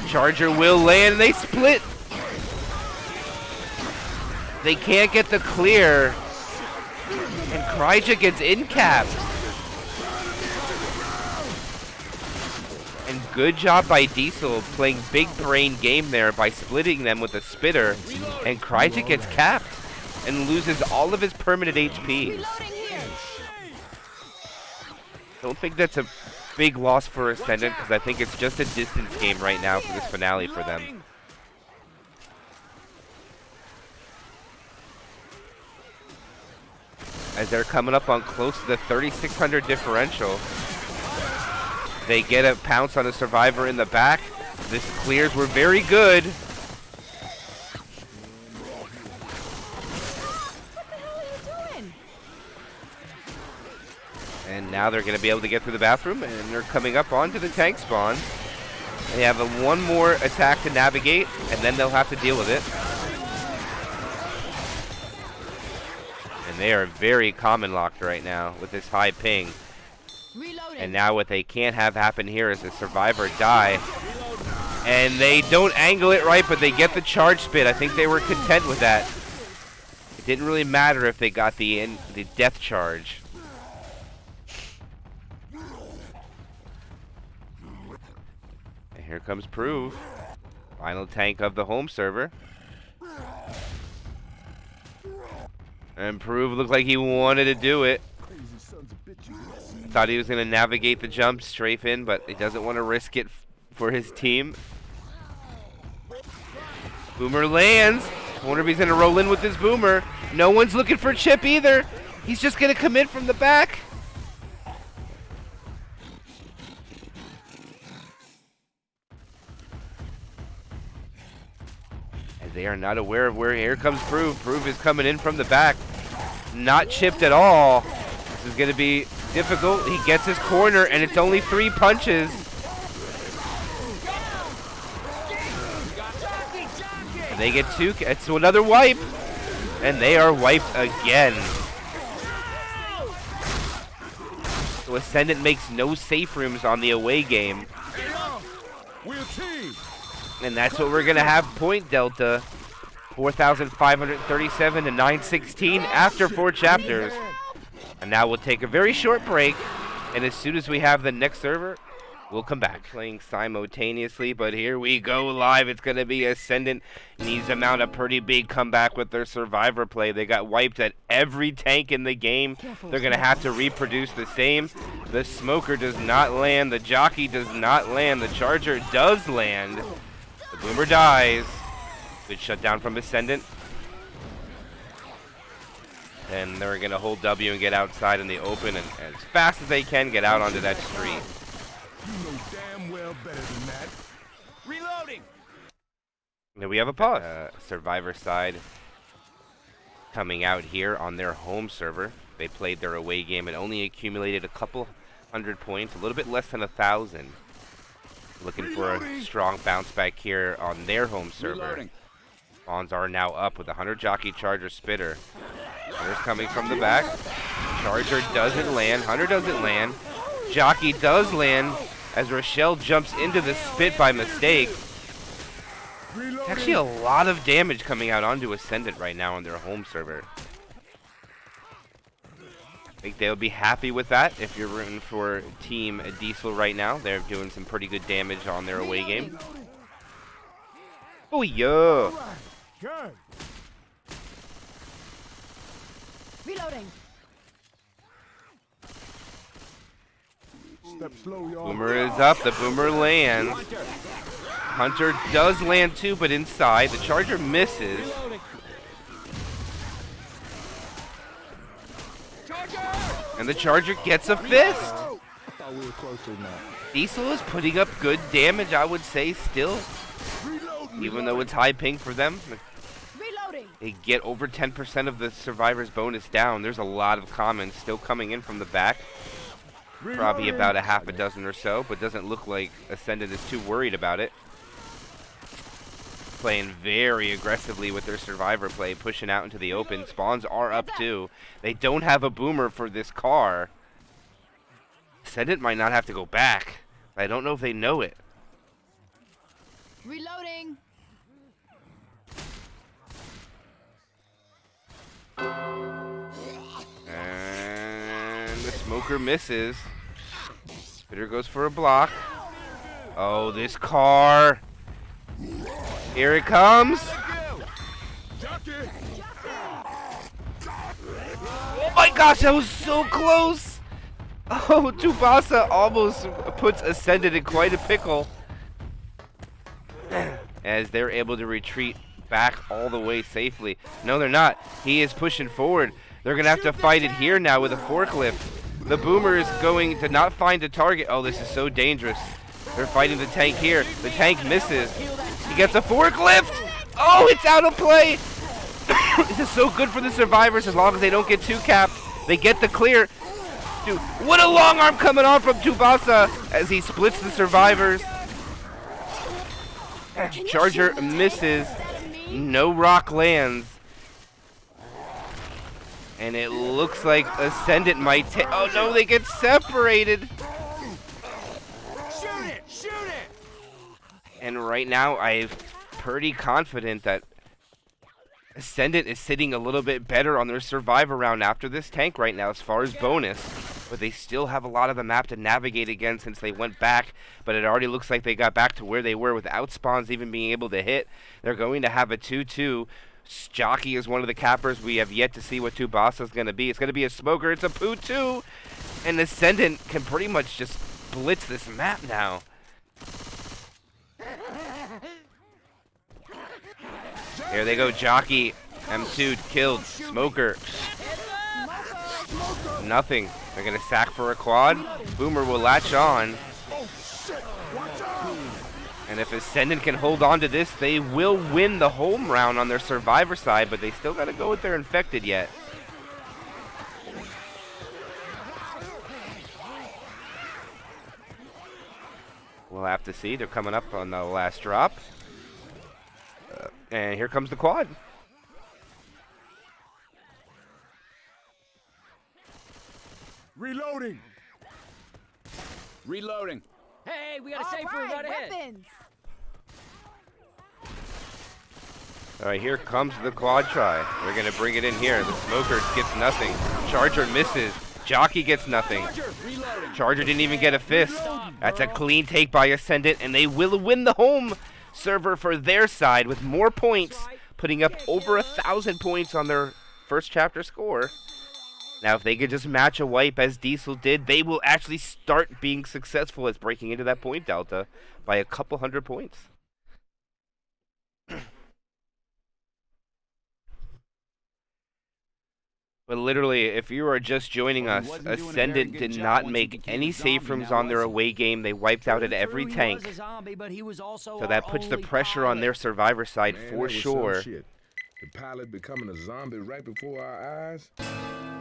Charger will land, and they split. They can't get the clear. And Kryja gets in-capped. And good job by Dizil playing big brain game there by splitting them with a spitter. And Kryja gets capped and loses all of his permanent HP. Don't think that's a big loss for Ascendant, because I think it's just a distance game right now for this finale for them. As they're coming up on close to the 3,600 differential. They get a pounce on a survivor in the back. This clears were very good. And now they're going to be able to get through the bathroom, and they're coming up onto the tank spawn. They have one more attack to navigate, and then they'll have to deal with it. And they are very common locked right now with this high ping. Reloading. And now what they can't have happen here is a survivor die. And they don't angle it right, but they get the charge spit. I think they were content with that. It didn't really matter if they got the death charge. And here comes Prove. Final tank of the home server. And Prove looked like he wanted to do it. Thought he was going to navigate the jump, strafe in, but he doesn't want to risk it for his team. Boomer lands. I wonder if he's going to roll in with this Boomer. No one's looking for Chip either. He's just going to come in from the back. As they are not aware of where, here comes Prove. Prove is coming in from the back. Not chipped at all. This is going to be difficult. He gets his corner, and it's only 3 punches. And they get 2. It's another wipe. And they are wiped again. So Ascendant makes no safe rooms on the away game. And that's what we're going to have point delta. 4,537 to 916 after 4 chapters. And now we'll take a very short break, and as soon as we have the next server, we'll come back. Playing simultaneously, but here we go live. It's going to be Ascendant needs to mount a pretty big comeback with their survivor play. They got wiped at every tank in the game. They're going to have to reproduce the same. The Smoker does not land. The Jockey does not land. The Charger does land. The Boomer dies. Good shutdown from Ascendant. And they're going to hold W and get outside in the open and as fast as they can get out onto that street. You know damn well better than that. Reloading. Now we have a pause. Survivor side coming out here on their home server. They played their away game and only accumulated a couple hundred points, a little bit less than 1,000. Looking for a strong bounce back here on their home server. Reloading. Spawns are now up with a 100 jockey charger spitter. Hunter's coming from the back. Charger doesn't land. Hunter doesn't land. Jockey does land as Rochelle jumps into the spit by mistake. Actually a lot of damage coming out onto Ascendant right now on their home server. I think they'll be happy with that if you're rooting for Team Dizil right now. They're doing some pretty good damage on their away game. Oh yeah! Good. Reloading. Step slow, y'all. Boomer is up. The boomer lands. Hunter does land too, but inside. The charger misses. Reloading. And the charger gets a fist. I thought we were closer now. Dizil is putting up good damage, I would say, still. Reload. Even though it's high ping for them. Reloading. They get over 10% of the survivor's bonus down. There's a lot of comments still coming in from the back. Probably about a half a dozen or so, but doesn't look like Ascendant is too worried about it. Playing very aggressively with their survivor play, pushing out into the open. Spawns are up too. They don't have a boomer for this car. Ascendant might not have to go back. I don't know if they know it. Reloading. And the smoker misses. Spitter goes for a block. Oh, this car. Here it comes. Oh my gosh, that was so close. Oh, Tsubasa almost puts Ascendant in quite a pickle. As they're able to retreat back all the way safely. No, they're not. He is pushing forward. They're going to have to fight it here now with a forklift. The boomer is going to not find a target. Oh, this is so dangerous. They're fighting the tank here. The tank misses. He gets a forklift. Oh, it's out of play. This is so good for the survivors as long as they don't get too capped. They get the clear. Dude, what a long arm coming on from Tsubasa as he splits the survivors. Charger misses. No rock lands. And it looks like Ascendant might take. Oh no, they get separated. Shoot it! Shoot it! And right now, I'm pretty confident that Ascendant is sitting a little bit better on their survivor round after this tank right now as far as bonus. But they still have a lot of the map to navigate again since they went back. But it already looks like they got back to where they were without spawns even being able to hit. They're going to have a 2-2. Jockey is one of the cappers. We have yet to see what Tsubasa is going to be. It's going to be a smoker. It's a poo too. And Ascendant can pretty much just blitz this map now. Here they go. Jockey. M2 killed. Smoker. Nothing. They're going to sack for a quad. Boomer will latch on. And if Ascendant can hold on to this, they will win the home round on their survivor side, but they still got to go with their infected yet. We'll have to see. They're coming up on the last drop. And here comes the quad. Reloading. Reloading. Hey, we got a All safe room right, right ahead. weapons. All right, here comes the quad try. They're going to bring it in here. The smoker gets nothing. Charger misses. Jockey gets nothing. Reloading. Charger didn't even get a fist. That's a clean take by Ascendant, and they will win the home server for their side with more points, putting up over 1,000 points on their first chapter score. Now, if they could just match a wipe as Dizil did, they will actually start being successful as breaking into that point delta by a couple hundred points. But literally, if you are just joining Well, he us, wasn't doing a very Ascendant good did job not once he make became any a safe zombie rooms now, on their was he? away game. They wiped out at every He tank. was a zombie, but he was also So that our puts the only pressure on their pilot. survivor side Man, for that was some sure. shit. The pilot becoming a zombie right before our eyes.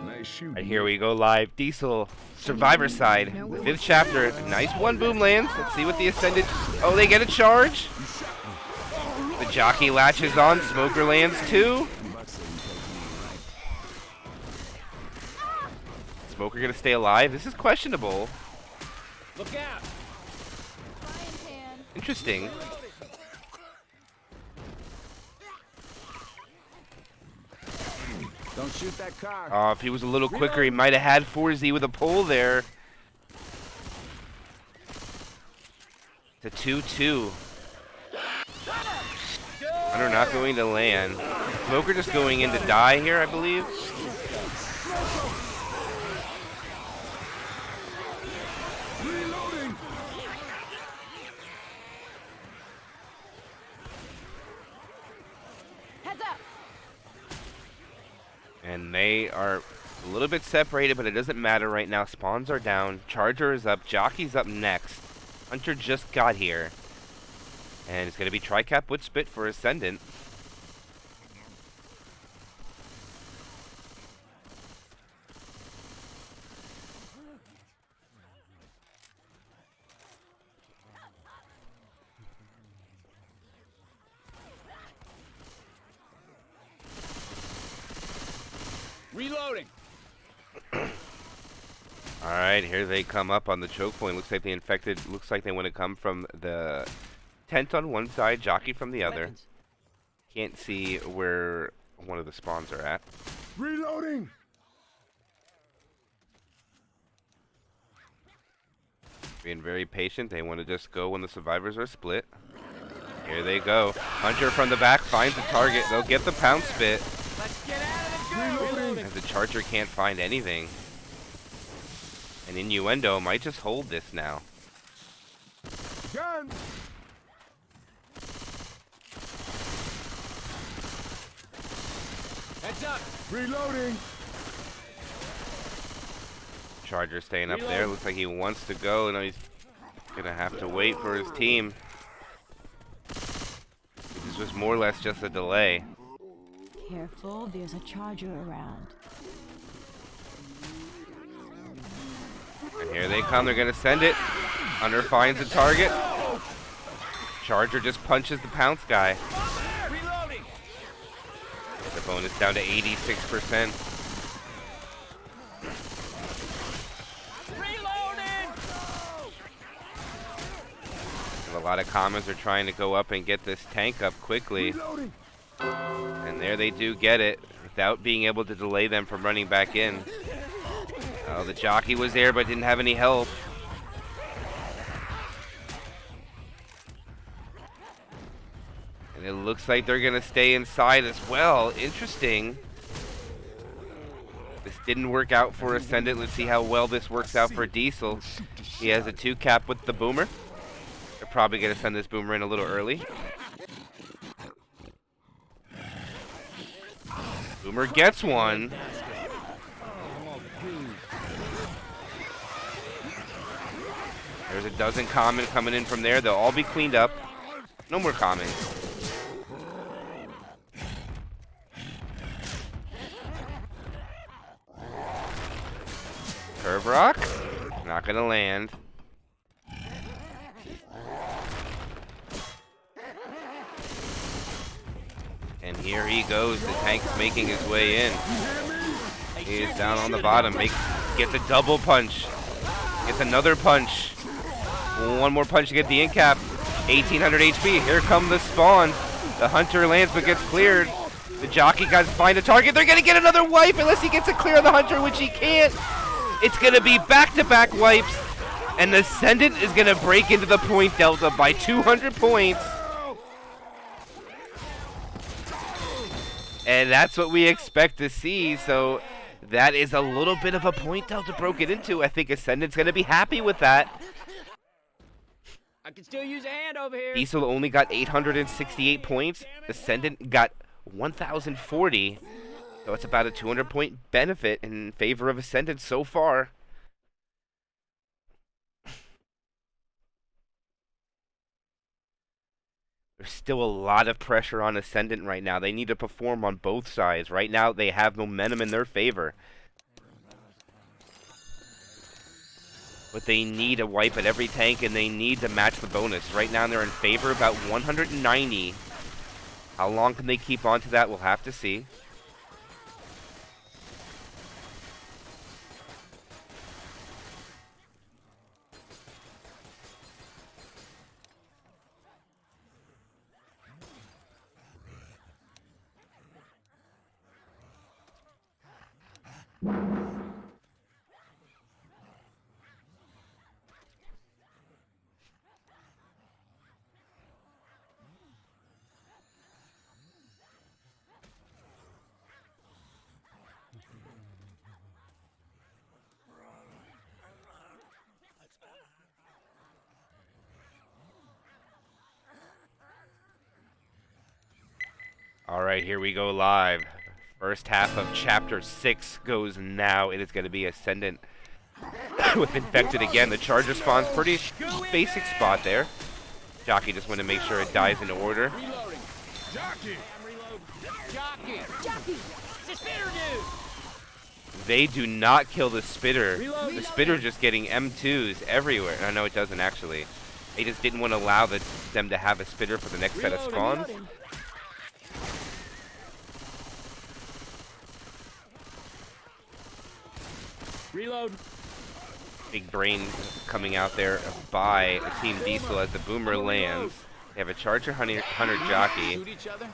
Nice shooting. And here we go live. Dizil, survivor side, the 5th chapter. Nice one boom lands. Let's see what the Ascendant. Oh, they get a charge. The jockey latches on. Smoker lands 2. Smoker gonna stay alive. This is questionable. Look out! Frying pan. Interesting. Don't shoot that car. Oh, if he was a little quicker, he might have had 4Z with a pole there. It's a 2-2. Hunter not going to land. Smoker just going in to die here, I believe. Reloading. Heads up. And they are a little bit separated, but it doesn't matter right now. Spawns are down. Charger is up. Jockey's up next. Hunter just got here. And it's going to be Tricap with Spit for Ascendant. Reloading! Alright, here they come up on the choke point. Looks like the infected, looks like they want to come from the tent on one side, jockey from the other. Weapons. Can't see where one of the spawns are at. Reloading. Being very patient, they want to just go when the survivors are split. Here they go. Hunter from the back finds the target. They'll get the pound spit. Let's get out of the As the Charger can't find anything. And Innuendo might just hold this now. Gun. Heads up! Reloading. Charger staying up there. Looks like he wants to go. And he's going to have to wait for his team. This was more or less just a delay. Careful, there's a charger around. And here they come. They're going to send it. Hunter finds the target. Charger just punches the pounce guy. Reloading! Get the bonus down to 86%. Reloading! A lot of commas are trying to go up and get this tank up quickly. Reloading. And there they do get it without being able to delay them from running back in. Oh, the jockey was there but didn't have any help. And it looks like they're going to stay inside as well. Interesting. This didn't work out for Ascendant. Let's see how well this works out for Dizil. He has a 2-cap with the boomer. They're probably going to send this boomer in a little early. Boomer gets one. There's a dozen common coming in from there. They'll all be cleaned up. No more commons. Curve rock. Not gonna land. And here he goes. The tank's making his way in. He is down on the bottom. Gets a double punch. Gets another punch. One more punch to get the in-cap. 1800 HP. Here come the spawn. The Hunter lands but gets cleared. The jockey guys find a target. They're going to get another wipe unless he gets a clear on the Hunter, which he can't. It's going to be back-to-back wipes. And the Ascendant is going to break into the point delta by 200 points. And that's what we expect to see. So that is a little bit of a point delta broken into. I think Ascendant's going to be happy with that. I can still use a hand over here. Dizil only got 868 points. Ascendant got 1,040. So it's about a 200-point benefit in favor of Ascendant so far. There's still a lot of pressure on Ascendant right now. They need to perform on both sides. Right now, they have momentum in their favor. But they need a wipe at every tank, and they need to match the bonus. Right now, they're in favor about 190. How long can they keep on to that? We'll have to see. Alright, here we go live. First half of Chapter 6 goes now. It is going to be Ascendant with Infected again. The Charger spawns pretty basic spot there. Jockey just want to make sure it dies in order. Reloading. Jockey! Jockey. Jockey! The spitter dude. They do not kill the Spitter. Reload. The Spitter just getting M2s everywhere. No, it doesn't actually. They just didn't want to allow them to have a Spitter for the next set of spawns. Reloading. Reload. Big brain coming out there by Team Dizil as the boomer lands. They have a Charger Hunter Jockey. Shoot each other.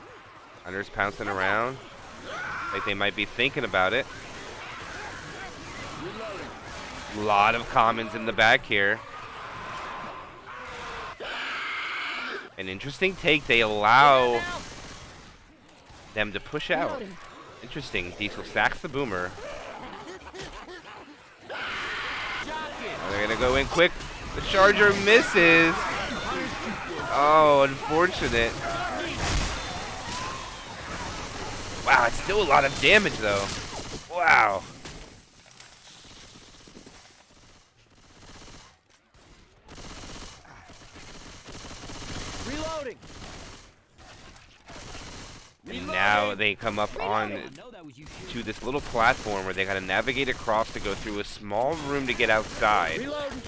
Hunter's pouncing around. Like they might be thinking about it. A lot of commons in the back here. An interesting take. They allow them to push out. Reloading. Interesting. Dizil stacks the boomer. They're going to go in quick. The Charger misses. Oh, unfortunate. Wow, it's still a lot of damage, though. Wow. Reloading. And now they come up on to this little platform where they got to navigate across to go through a small room to get outside. Reloading.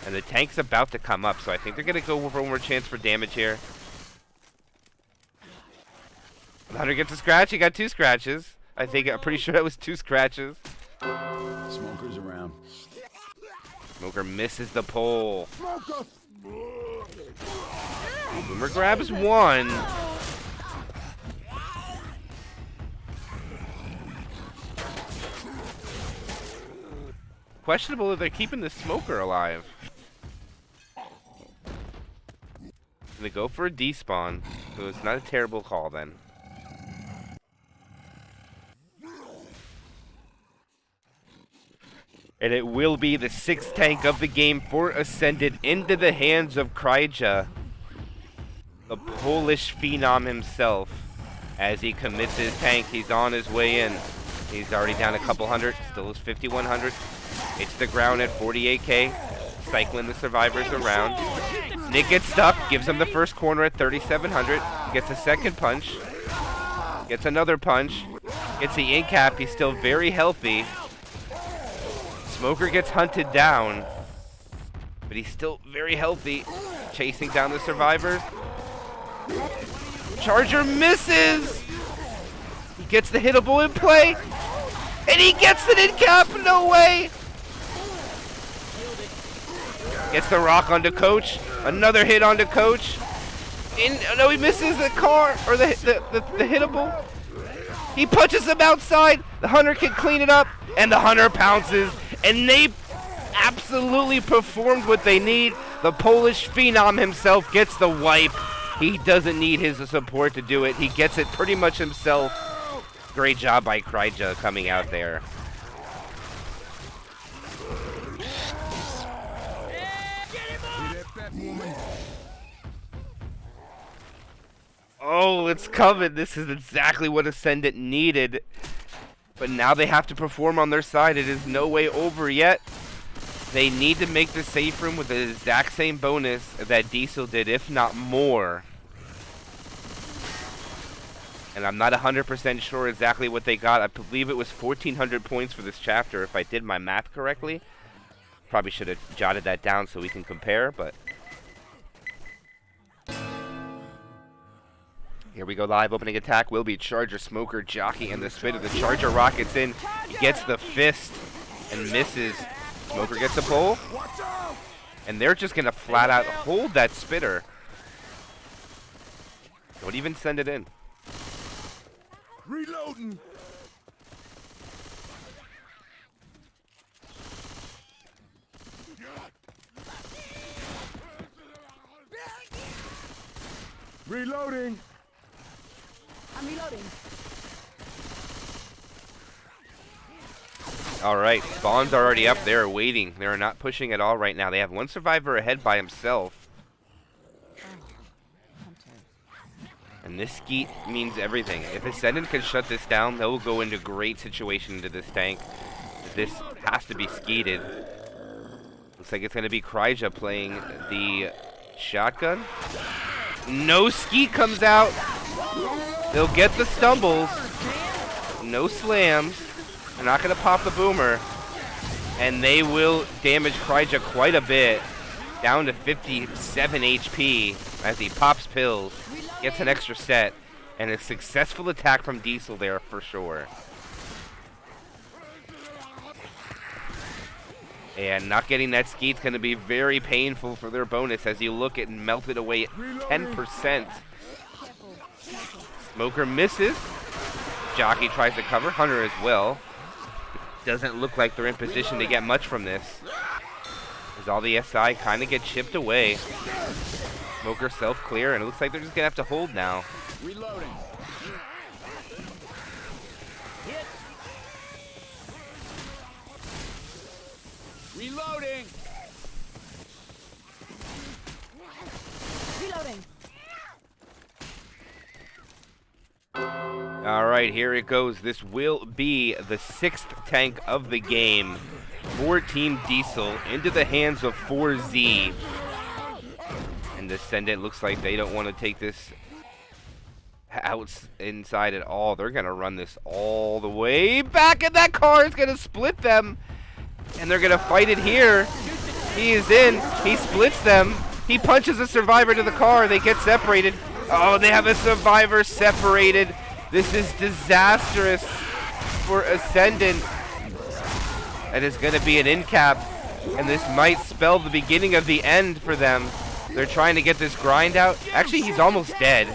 And the tank's about to come up, so I think they're going to go for one more chance for damage here. The Hunter gets a scratch. He got 2 scratches. I'm pretty sure that was 2 scratches. Smokers around. Smoker misses the pole. Boomer grabs 1. Questionable if they're keeping the Smoker alive. They go for a despawn, so it's not a terrible call then. And it will be the 6th tank of the game for Ascendant into the hands of Kryja, the Polish phenom himself. As he commits his tank, he's on his way in. He's already down a couple hundred, still is 5,100. Hits the ground at 48k, cycling the survivors around. Nick gets stuck, gives him the first corner at 3,700, gets a second punch, gets another punch, gets the in cap. He's still very healthy. Smoker gets hunted down, but he's still very healthy, chasing down the survivors. Charger misses! He gets the hittable in play, and he gets it in cap. No way! Gets the rock onto Coach. Another hit onto Coach. No, he misses the car, or the hittable. He punches him outside. The Hunter can clean it up, and the Hunter pounces. And they absolutely performed what they need. The Polish phenom himself gets the wipe. He doesn't need his support to do it. He gets it pretty much himself. Great job by Kryja coming out there. Oh, it's coming. This is exactly what Ascendant needed. But now they have to perform on their side. It is no way over yet. They need to make the safe room with the exact same bonus that Dizil did, if not more. And I'm not 100% sure exactly what they got. I believe it was 1,400 points for this chapter, if I did my math correctly. Probably should have jotted that down so we can compare, but... Here we go, live opening attack will be Charger, Smoker, Jockey, and the Spitter. The Charger rockets in, he gets the fist and misses. Smoker gets a pull, and they're just going to flat out hold that Spitter. Don't even send it in. Reloading. Reloading. I'm reloading. Alright, spawns are already up there waiting. They're not pushing at all right now. They have one survivor ahead by himself. And this skeet means everything. If Ascendant can shut this down, they'll go into great situation into this tank. This has to be skeeted. Looks like it's going to be Kryja playing the shotgun. No skeet comes out. They'll get the stumbles. No slams. They're not going to pop the boomer. And they will damage Kryja quite a bit. Down to 57 HP as he pops pills. Gets an extra set. And a successful attack from Dizil there for sure. And not getting that skeet's going to be very painful for their bonus as you look at melted away at 10%. Smoker misses. Jockey tries to cover. Hunter as well. Doesn't look like they're in position to get much from this. As all the SI kind of get chipped away. Smoker self-clear, and it looks like they're just going to have to hold now. Reloading. Reloading. Reloading. Alright, here it goes. This will be the 6th tank of the game for Team Dizil into the hands of 4Z. And Ascendant looks like they don't want to take this inside at all. They're going to run this all the way back, and that car is going to split them. And they're going to fight it here. He is in. He splits them. He punches a survivor to the car. They get separated. Oh, they have a survivor separated. This is disastrous for Ascendant. That is going to be an end cap. And this might spell the beginning of the end for them. They're trying to get this grind out. Actually, he's almost dead.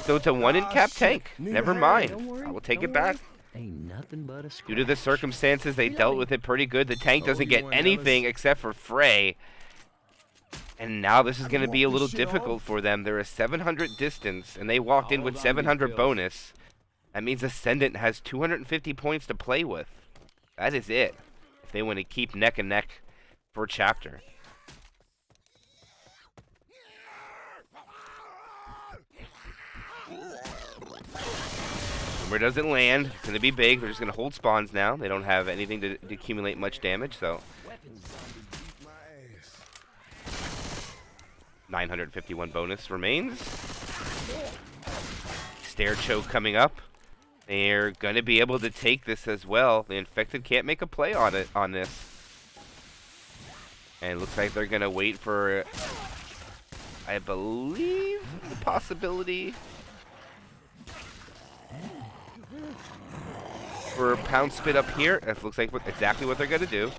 So it's a one end cap tank. Never mind. I will take it back. Ain't nothing but a scratch. Due to the circumstances, they dealt with it pretty good. The tank doesn't get anything except for Frey. And now this is going to be a little difficult for them. They're a 700 distance, and they walked in with 700 bonus. That means Ascendant has 250 points to play with. That is it. If they want to keep neck and neck for chapter. Boomer doesn't land. It's going to be big. They're just going to hold spawns now. They don't have anything to accumulate much damage, so. 951 bonus remains. Stair choke coming up. They're going to be able to take this as well. The Infected can't make a play on it on this. And it looks like they're going to wait for, I believe, the possibility for Pound Spit up here. That looks like exactly what they're going to do.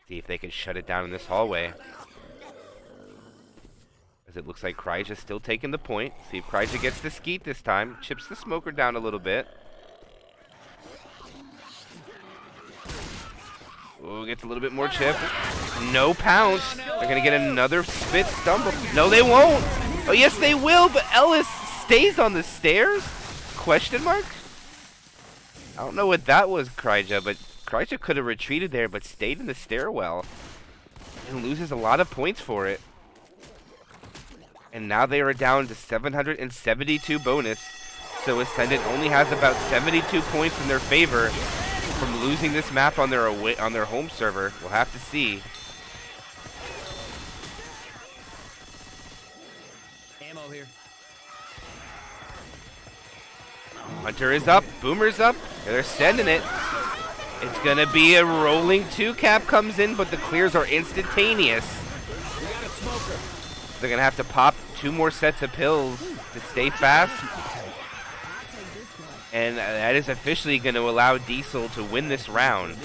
See if they can shut it down in this hallway. As it looks like Kryja's still taking the point. See if Kryja gets the skeet this time. Chips the smoker down a little bit. Oh, gets a little bit more chip. No pounce. They're going to get another spit stumble. No, they won't. Oh, yes, they will, but Ellis stays on the stairs? Question mark? I don't know what that was, Kryja, but Kryja could have retreated there, but stayed in the stairwell. And loses a lot of points for it. And now they are down to 772 bonus. So Ascendant only has about 72 points in their favor from losing this map on their home server. We'll have to see. Ammo here. Hunter is up, Boomer's up, they're sending it. It's gonna be a rolling 2-cap comes in, but the clears are instantaneous. We got a smoker. They're gonna have to pop 2 more sets of pills to stay fast. And that is officially gonna allow Dizil to win this round.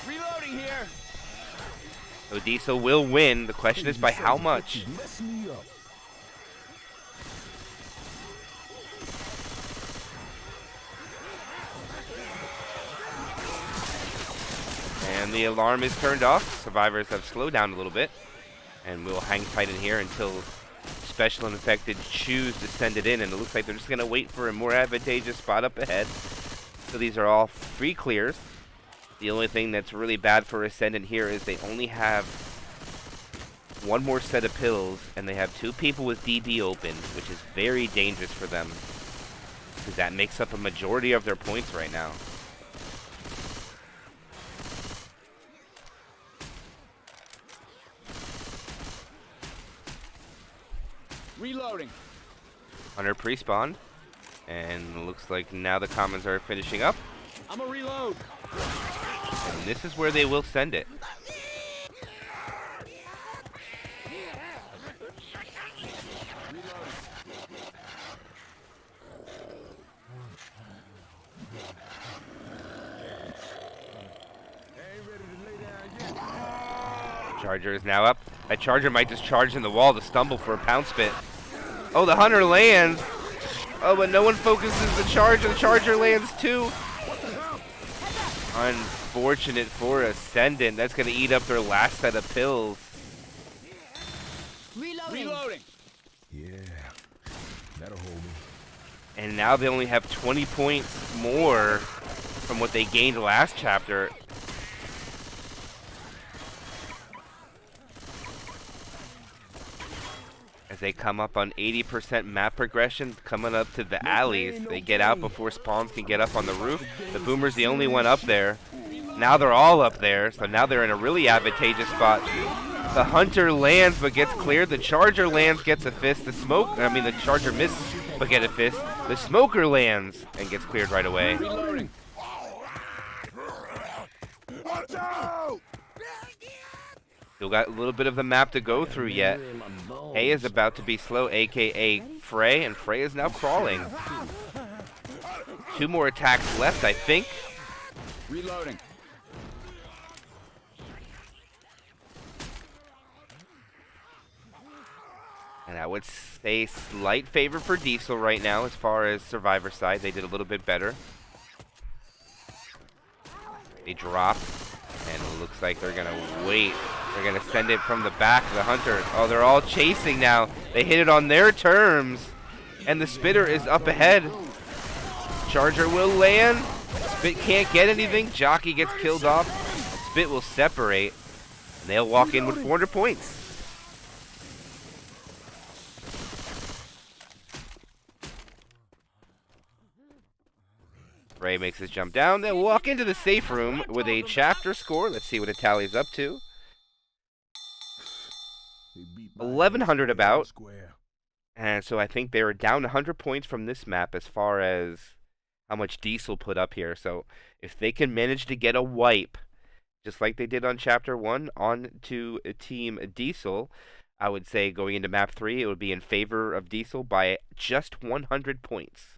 Reloading here. So Dizil will win. The question is by how much? Mess me up. And the alarm is turned off. Survivors have slowed down a little bit. And we'll hang tight in here until Special and Infected choose to send it in. And it looks like they're just going to wait for a more advantageous spot up ahead. So these are all free clears. The only thing that's really bad for Ascendant here is they only have 1 more set of pills. And they have 2 people with DB open, which is very dangerous for them. Because that makes up a majority of their points right now. Reloading. Hunter pre-spawned, and it looks like now the commons are finishing up, I'm a reload. and this is where they will send it. Charger is now up. That Charger might just charge in the wall to stumble for a pound spit. Oh, the Hunter lands. Oh, but no one focuses the Charger. The Charger lands too. Unfortunate for Ascendant. That's going to eat up their last set of pills. Reloading. Yeah, that'll hold me. And now they only have 20 points more from what they gained last chapter. As they come up on 80% map progression, coming up to the alleys. They get out before spawns can get up on the roof. The Boomer's the only one up there. Now they're all up there, so now they're in a really advantageous spot. The Hunter lands but gets cleared. The Charger lands, gets a fist. The Charger misses but get a fist. The Smoker lands and gets cleared right away. Reloading. Watch out! Still got a little bit of the map to go through yet. Hay is about to be slow, aka Frey, and Frey is now crawling. 2 more attacks left, I think. Reloading. And I would say slight favor for Dizil right now as far as Survivor side. They did a little bit better. They drop, and it looks like they're going to wait. They're going to send it from the back of the Hunter. Oh, they're all chasing now. They hit it on their terms. And the Spitter is up ahead. Charger will land. Spit can't get anything. Jockey gets killed off. Spit will separate. And they'll walk in with 400 points. Ray makes his jump down. They'll walk into the safe room with a chapter score. Let's see what Itali's up to. 1100 about. And so I think they were down 100 points from this map as far as how much Dizil put up here. So if they can manage to get a wipe, just like they did on Chapter 1, on to Team Dizil, I would say going into map 3, it would be in favor of Dizil by just 100 points.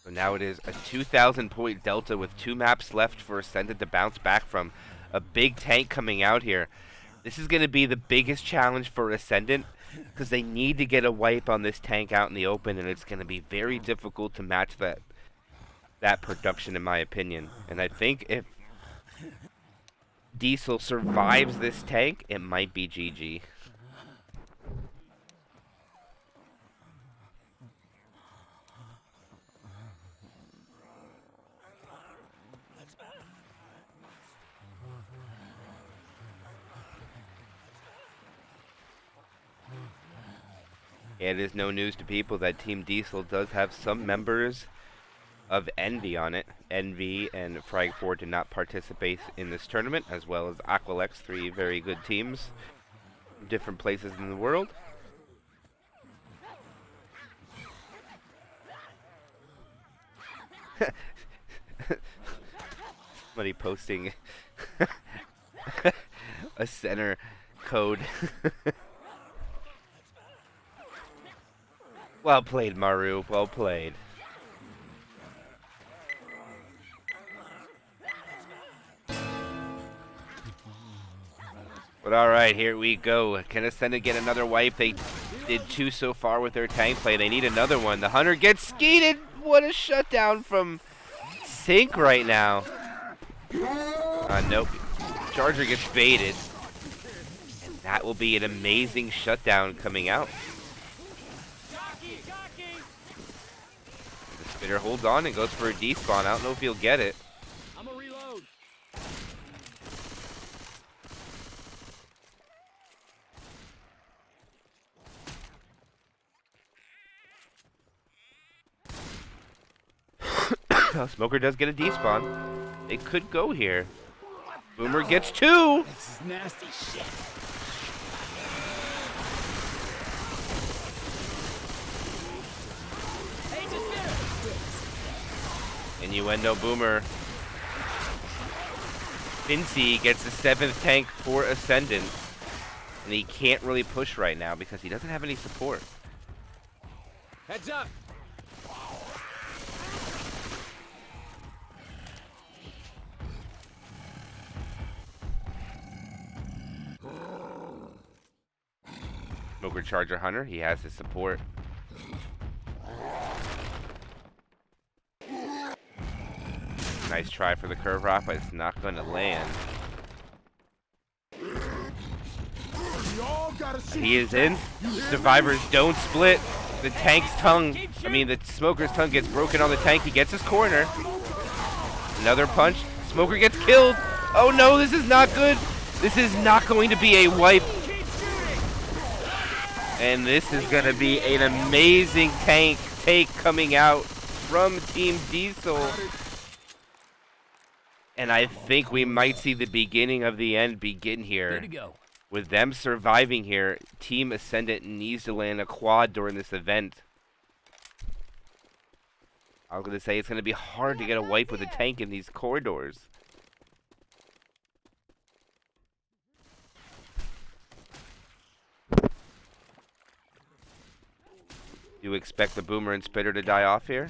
So now it is a 2,000 point delta with 2 maps left for Ascendant to bounce back from. A big tank coming out here. This is going to be the biggest challenge for Ascendant because they need to get a wipe on this tank out in the open, and it's going to be very difficult to match that production in my opinion. And I think if Dizil survives this tank, it might be GG. Yeah, it is no news to people that Team Diesel does have some members of Envy on it. Envy and Frag4 did not participate in this tournament, as well as Aqualex, 3 very good teams from different places in the world. Somebody posting a center code. Well played, Maru. Well played. But alright, here we go. Can Ascendant get another wipe? They did 2 so far with their tank play. They need another one. The Hunter gets skeeted. What a shutdown from Sync right now. Nope. Charger gets baited. And that will be an amazing shutdown coming out. The Spitter holds on and goes for a despawn. I don't know if he'll get it. I'm a reload. Smoker does get a despawn. They could go here. Boomer gets 2. This is nasty shit. Hey, just get her. Innuendo Boomer. Vinci gets the 7th tank for Ascendant. And he can't really push right now because he doesn't have any support. Heads up. Smoker Charger Hunter, he has his support. Nice try for the curve rock, but it's not going to land. He is in. Survivors don't split. The tank's tongue, the Smoker's tongue gets broken on the tank. He gets his corner. Another punch. Smoker gets killed. Oh no, this is not good. This is not going to be a wipe. And this is going to be an amazing tank take coming out from Team Diesel. And I think we might see the beginning of the end begin here. Good to go. With them surviving here, Team Ascendant needs to land a quad during this event. I was going to say it's going to be hard to get a wipe with a tank in these corridors. Do you expect the Boomer and Spitter to die off here?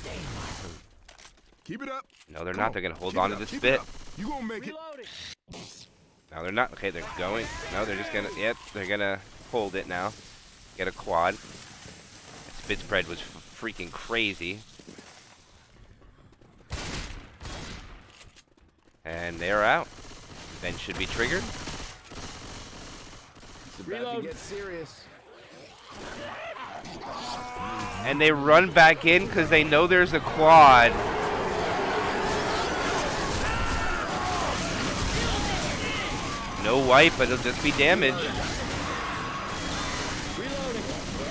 Keep it up. No, they're not. They're going to hold on to the spit. You gonna make it. No, they're not. Okay, they're going. No, they're just going to... Yep, they're going to hold it now. Get a quad. Spit spread was freaking crazy. And they're out. Event should be triggered. It's about to get serious. And they run back in because they know there's a quad. No wipe, but it'll just be damage.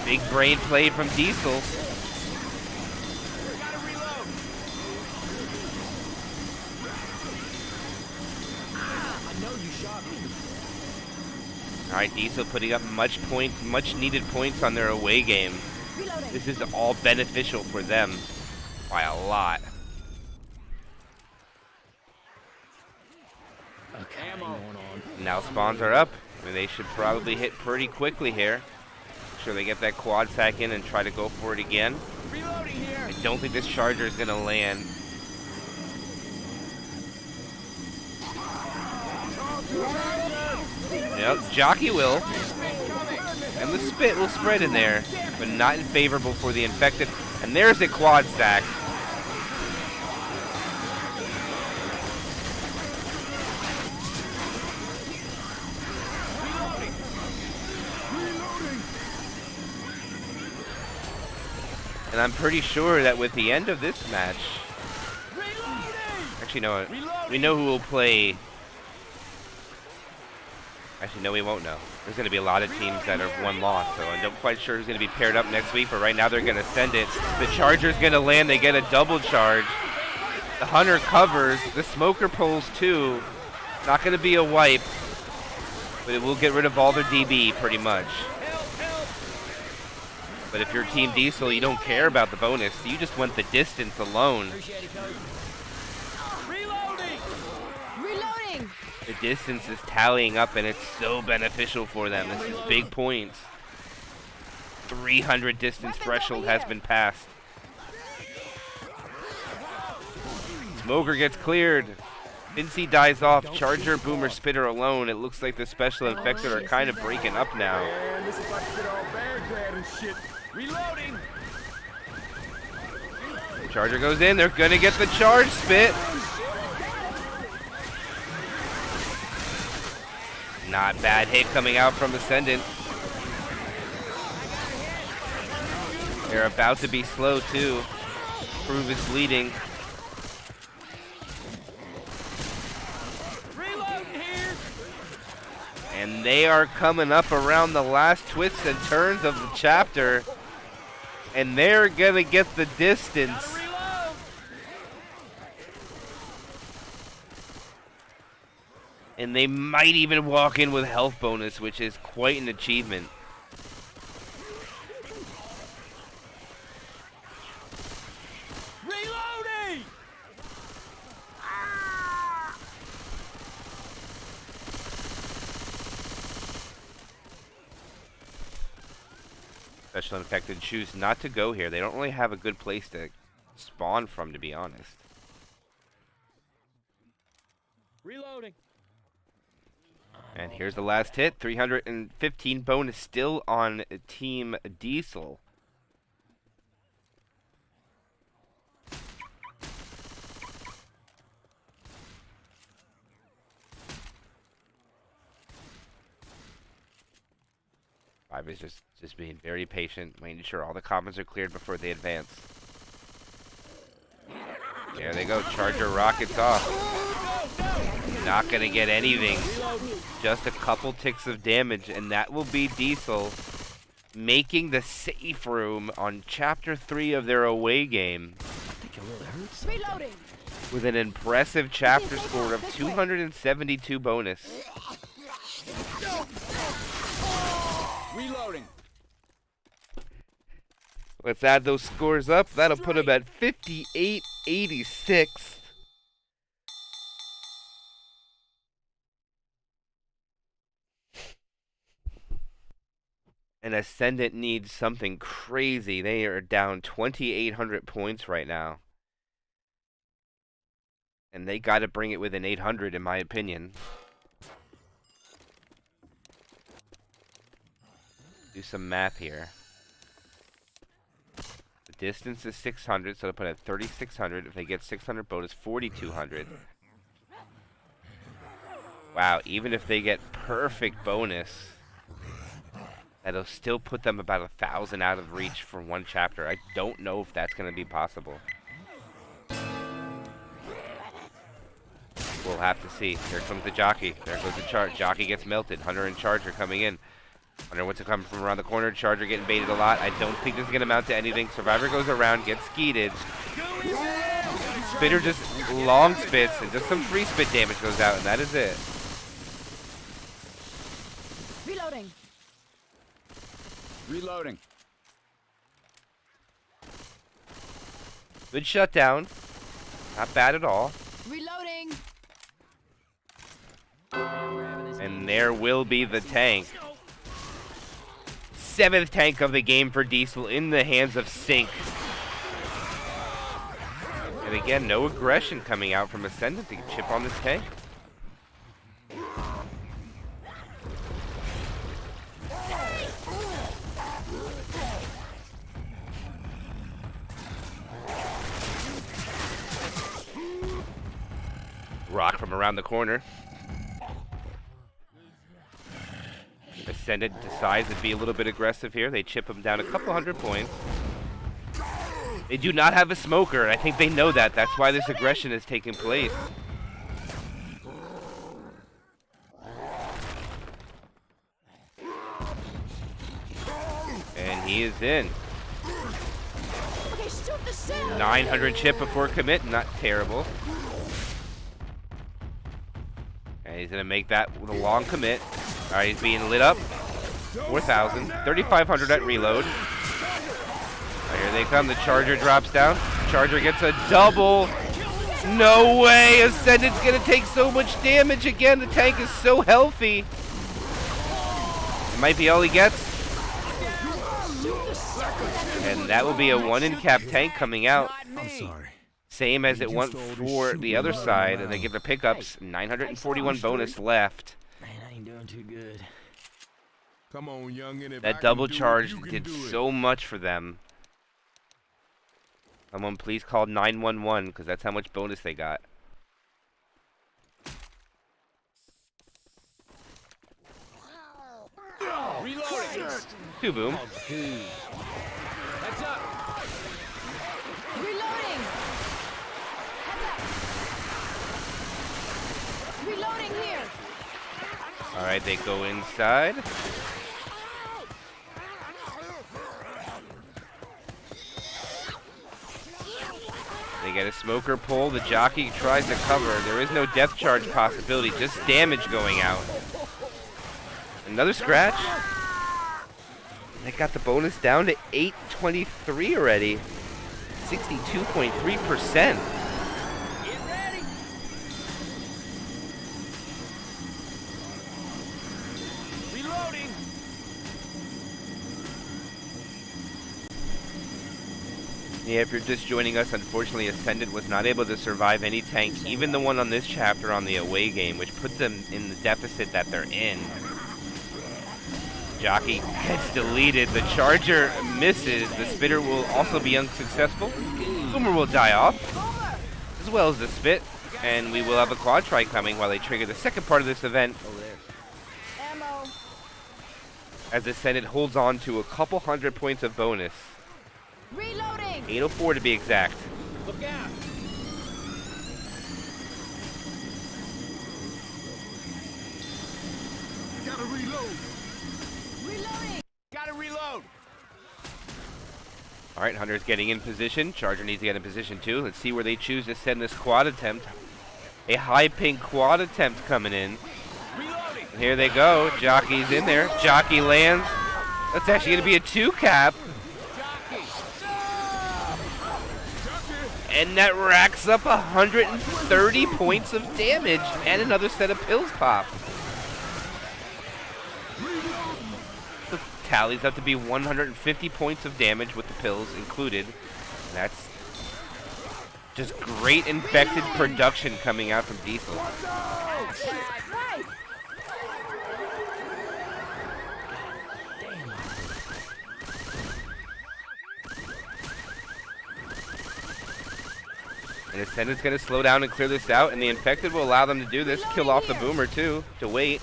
Big brain play from Dizil. Alright, Dizil putting up much needed points on their away game. This is all beneficial for them by a lot. Okay, going on. Now spawns are up. They should probably hit pretty quickly here. Make sure they get that quad sack in and try to go for it again. Reloading here. I don't think this charger is going to land. Yep, Jockey will. And the spit will spread in there, but not favorable for the infected. And there's a quad stack. And I'm pretty sure that with the end of this match... Actually, no, we know who will play... Actually, no, we won't know. There's going to be a lot of teams that are one loss, so I'm not quite sure who's going to be paired up next week, but right now they're going to send it. The Charger's going to land. They get a double charge. The Hunter covers. The Smoker pulls too. Not going to be a wipe, but it will get rid of all their DB pretty much. But if you're Team Dizil, you don't care about the bonus. You just want the distance alone. Reloading! The distance is tallying up, and it's so beneficial for them. This is big points. 300 distance threshold has been passed. Smoker gets cleared. Vinci dies off. Charger, Boomer, Spitter alone. It looks like the Special Infected are kind of breaking up now. Man, this is about to get all Baghdad and shit. Reloading. Charger goes in. They're going to get the charge spit. Not bad hit coming out from Ascendant. They're about to be slow too. Prove is bleeding. And they are coming up around the last twists and turns of the chapter. And they're going to get the distance. And they might even walk in with health bonus, which is quite an achievement. Reloading! Special Infected choose not to go here. They don't really have a good place to spawn from, to be honest. Reloading. And here's the last hit. 315 bonus still on Team Dizil. Five is just being very patient, making sure all the commons are cleared before they advance. There they go. Charger rockets off. Not going to get anything. Just a couple ticks of damage, and that will be Dizil making the safe room on Chapter 3 of their away game. Reloading! With an impressive chapter score of 272 bonus. Reloading. Let's add those scores up. That'll put them at 58-86. And Ascendant needs something crazy. They are down 2,800 points right now. And they got to bring it within 800, in my opinion. Do some math here. The distance is 600, so they'll put it at 3,600. If they get 600 bonus, 4,200. Wow, even if they get perfect bonus, that'll still put them about 1,000 out of reach for one chapter. I don't know if that's going to be possible. We'll have to see. Here comes the jockey. There goes the charge. Jockey gets melted. Hunter and Charger coming in. Hunter wants to come from around the corner. Charger getting baited a lot. I don't think this is going to amount to anything. Survivor goes around, gets skeeted. Spitter just long spits, and just some free spit damage goes out, and that is it. Reloading! Reloading. Good shutdown. Not bad at all. Reloading! And there will be the tank. 7th tank of the game for Dizil in the hands of Sync. And again, no aggression coming out from Ascendant to chip on this tank. Rock from around the corner. Ascendant decides to be a little bit aggressive here. They chip him down a couple hundred points. They do not have a smoker, and I think they know that. That's why this aggression is taking place. he is in. Okay, shoot the cell. 900 chip before commit, not terrible. And he's gonna make that with a long commit. All right, he's being lit up. 4,000, 3,500 at reload. Right, here they come. The Charger drops down. Charger gets a double. No way! Ascendant's gonna take so much damage again. The tank is so healthy. It might be all he gets. And that will be a 1-in-cap tank coming out. I'm sorry. Same as it went for the other side. And they get the pickups. 941 bonus left. Man, I ain't doing too good. Come on, youngin'. If I That can double do it, charge you can did do it. so much for them. Someone please call 911 because that's how much bonus they got. Reloading. Two boom. Heads up. Reloading. Heads up. Reloading here. All right, they go inside. They get a smoker pull. The jockey tries to cover. There is no death charge possibility, just damage going out. Another scratch. They got the bonus down to 823 already. 62.3%. Get ready. Reloading. Yeah, if you're just joining us, unfortunately Ascendant was not able to survive any tank, even the one on this chapter on the away game, which put them in the deficit that they're in. Jockey gets deleted. The Charger misses. The Spitter will also be unsuccessful. Boomer will die off, as well as the Spit. And we will have a quad try coming while they trigger the second part of this event, Ammo. as Ascendant holds on to a couple hundred points of bonus. Reloading. 804 to be exact. Look out. Gotta reload. Reloading. Gotta reload. All right, Hunter's getting in position. Charger needs to get in position too. Let's see where they choose to send this quad attempt. A high ping quad attempt coming in. Reloading. And here they go. Jockey's in there. Jockey lands. That's actually going to be a 2-cap. Jockey. And that racks up 130 points of damage and another set of pills pop. The tallies up to be 150 points of damage with the pills included. That's just great infected production coming out from Dizil. Nice. And Ascendant's going to slow down and clear this out, and the infected will allow them to do this. Kill off the boomer too, to wait.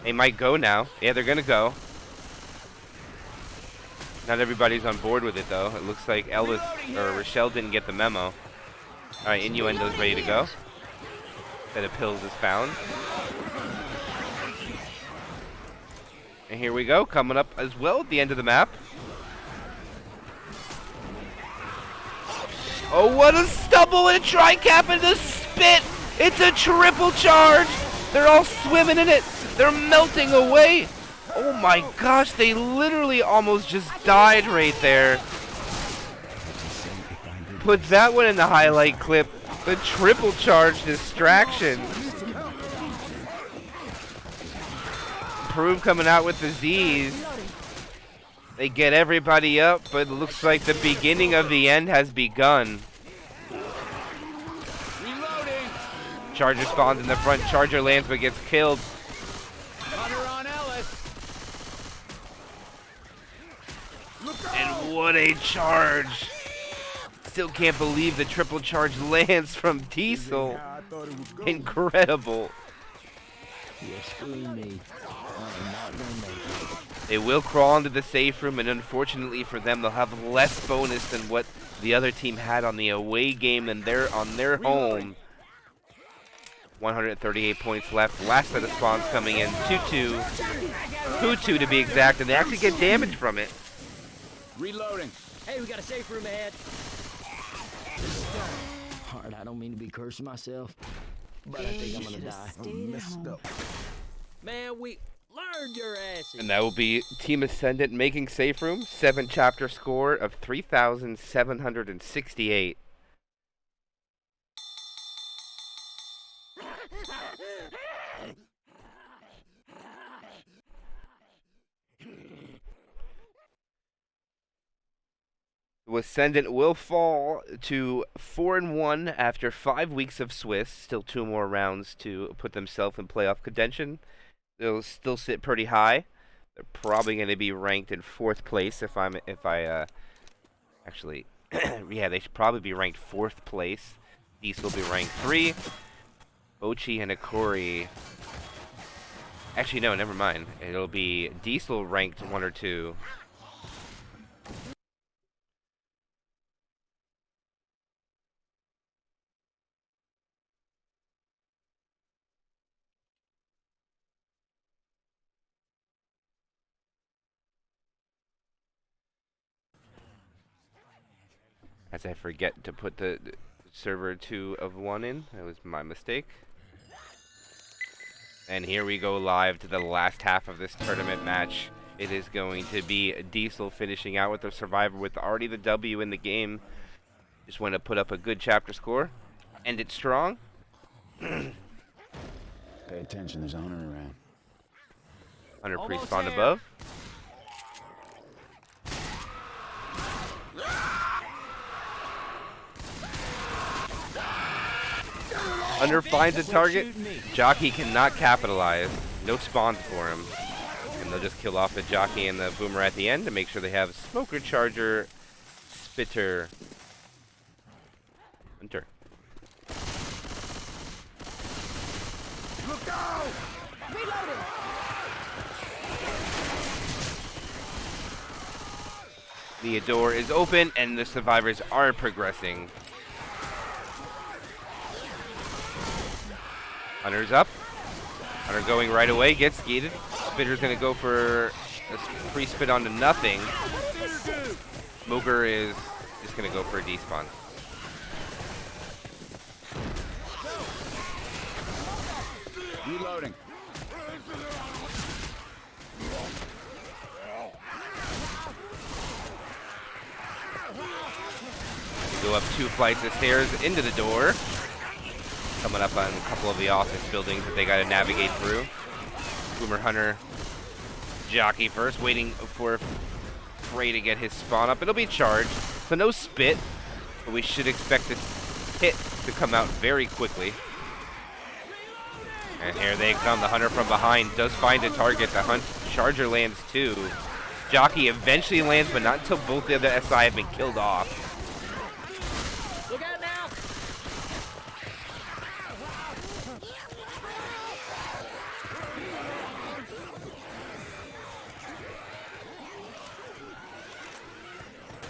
They might go now. Yeah, they're going to go. Not everybody's on board with it though. It looks like Elvis or Rochelle didn't get the memo. Alright, Innuendo's ready to go. Set of pills is found. And here we go, coming up as well at the end of the map. Oh, what a stumble and a tri-cap and a spit! It's a triple charge! They're all swimming in it! They're melting away! Oh my gosh, they literally almost just died right there. Put that one in the highlight clip. The triple charge distraction. Prove coming out with the Z's. They get everybody up, but it looks like the beginning of the end has begun. Reloading. Charger spawns in the front. Charger lands but gets killed. Hunter on Ellis. And what a charge. Still can't believe the triple charge lands from Dizil. How I thought it was going. Incredible. Yeah, screw me. I'm not gonna make it. They will crawl into the safe room, and unfortunately for them, they'll have less bonus than what the other team had on the away game and they're on their home. 138 points left. Last set of spawns coming in. 2-2. 2-2 to be exact, and they actually get damage from it. Reloading. Hey, we got a safe room ahead. Alright, I don't mean to be cursing myself, but I think I'm gonna die. Stayed at home. Man, we learned your asses. And that will be Team Ascendant making safe room. 7-chapter score of 3,768. Ascendant will fall to 4-1 after 5 weeks of Swiss. Still 2 more rounds to put themselves in playoff contention. They'll still sit pretty high. They're probably going to be ranked in 4th place actually, yeah, they should probably be ranked 4th place. Dizil will be ranked 3. Ochi and Akori. Actually, no, never mind. It'll be Dizil ranked 1 or 2. As I forget to put the server 2 of 1 in. That was my mistake. And here we go live to the last half of this tournament match. It is going to be Dizil finishing out with the survivor with already the W in the game. Just want to put up a good chapter score. End it strong. Pay attention, there's a hunter around. Hunter Almost pre-spawn there. above. Hunter finds a target. Jockey cannot capitalize. No spawns for him. And they'll just kill off the jockey and the boomer at the end to make sure they have smoker, charger, spitter, hunter. Look out! The door is open and the survivors are progressing. Hunter's up. Hunter going right away, gets skeeted. Spitter's gonna go for a free spit onto nothing. Smoker is just gonna go for a despawn. Reloading. Go up 2 flights of stairs into the door. Coming up on a couple of the office buildings that they gotta navigate through. Boomer Hunter, jockey first, waiting for Frey to get his spawn up. It'll be charged, so no spit, but we should expect this hit to come out very quickly. And here they come. The Hunter from behind does find a target. The charger lands too. Jockey eventually lands, but not until both the other SI have been killed off. Look out now.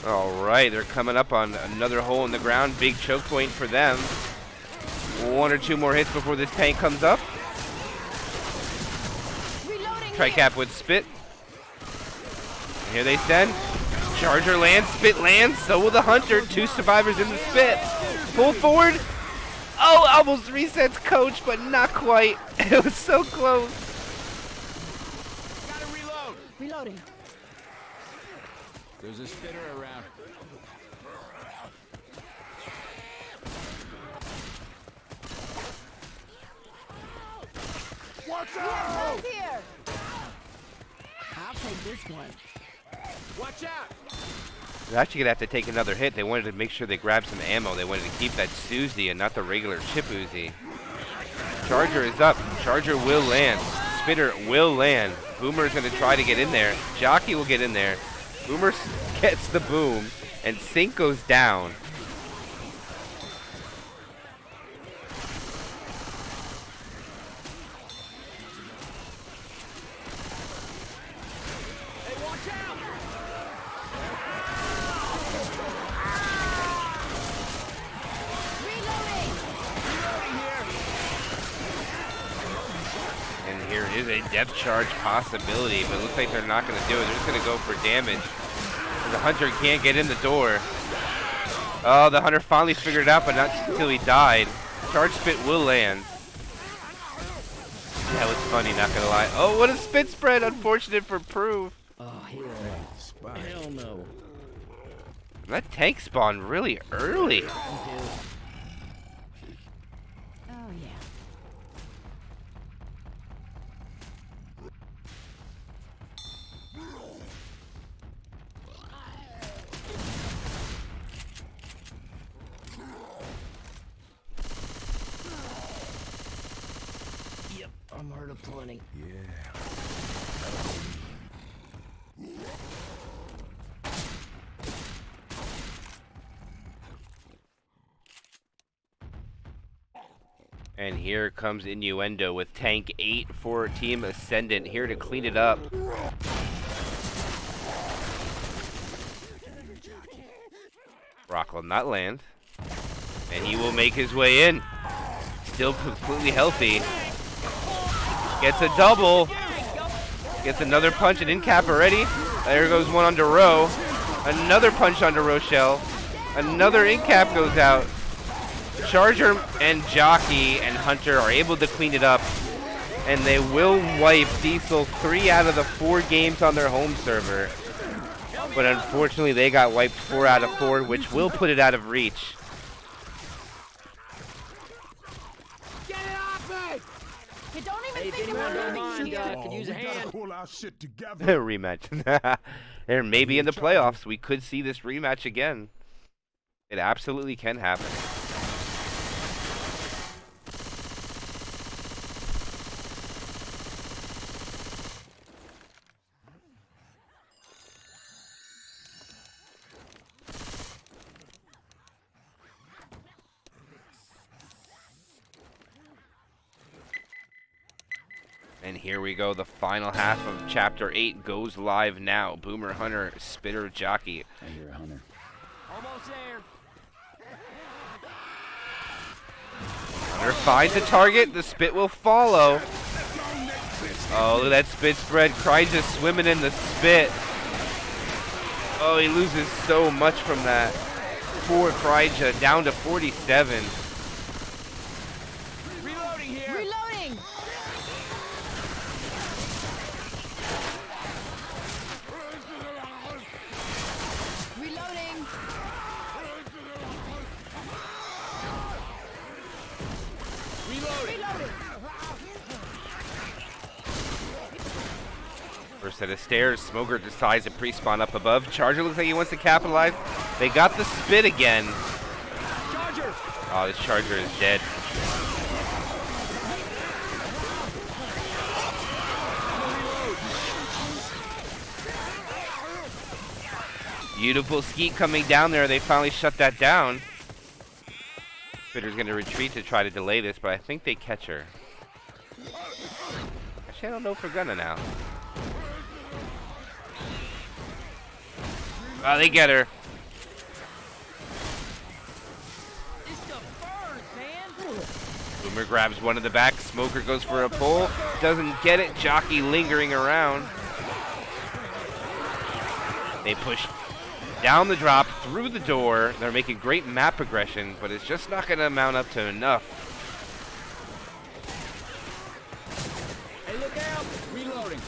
All right, they're coming up on another hole in the ground. Big choke point for them. 1 or 2 more hits before this tank comes up. Tricap with spit. And here they stand. Charger lands, spit lands, so will the Hunter. 2 survivors in the spit. Pull forward. Oh, almost resets coach, but not quite. It was so close. Gotta reload. Reloading. There's a spitter around. Watch out! Here. I'll take this one. Watch out! They're actually going to have to take another hit. They wanted to make sure they grabbed some ammo. They wanted to keep that Suzy and not the regular chip Uzi. Charger is up. Charger will land. Spitter will land. Boomer's going to try to get in there. Jockey will get in there. Boomer gets the boom, and Sync goes down. Hey, watch out. And here is a depth charge possibility, but it looks like they're not going to do it. They're just going to go for damage. the hunter can't get in the door. Oh, the hunter finally figured it out, but not until he died. Charge spit will land. That was funny, not gonna lie. Oh, what a spit spread! Unfortunate for Proof. Oh, hell no. That tank spawned really early. Oh, yeah. Yep, I'm hurt of plenty. And here comes Innuendo with tank 8 for Team Ascendant, here to clean it up. Rock will not land. And he will make his way in. Still completely healthy. Gets a double. Gets another punch and in cap already. There goes one onto Row. Another punch onto Rochelle. Another in cap goes out. Charger and Jockey and Hunter are able to clean it up. And they will wipe Dizil 3 out of the 4 games on their home server. But unfortunately they got wiped 4 out of 4, which will put it out of reach. Get it off me! You don't even Hey, if think anyone about don't moving mind, here. could use a hand. Pull our shit together. Rematch. There maybe in the playoffs we could see this rematch again. It absolutely can happen. And here we go, the final half of Chapter 8 goes live now. Boomer, Hunter, Spitter, Jockey. I hear a hunter. Almost there. Hunter finds the target, the spit will follow. Oh, look at that spit spread. Cry's just swimming in the spit. Oh, he loses so much from that. Poor Kryja, down to 47. Reloading here. Reloading! Reloading! Reloading! First set of stairs, Smoker decides to pre-spawn up above. Charger looks like he wants to capitalize. They got the spit again. Charger. Oh, this Charger is dead. Beautiful skeet coming down there. They finally shut that down. Spitter's going to retreat to try to delay this, but I think they catch her. Actually, I don't know if we're gonna now. Oh, they get her. It's the bird, man. Boomer grabs one in the back. Smoker goes for a pull. Doesn't get it. Jockey lingering around. They push down the drop, through the door. They're making great map progression, but it's just not going to amount up to enough. Hey, look out. Reloading.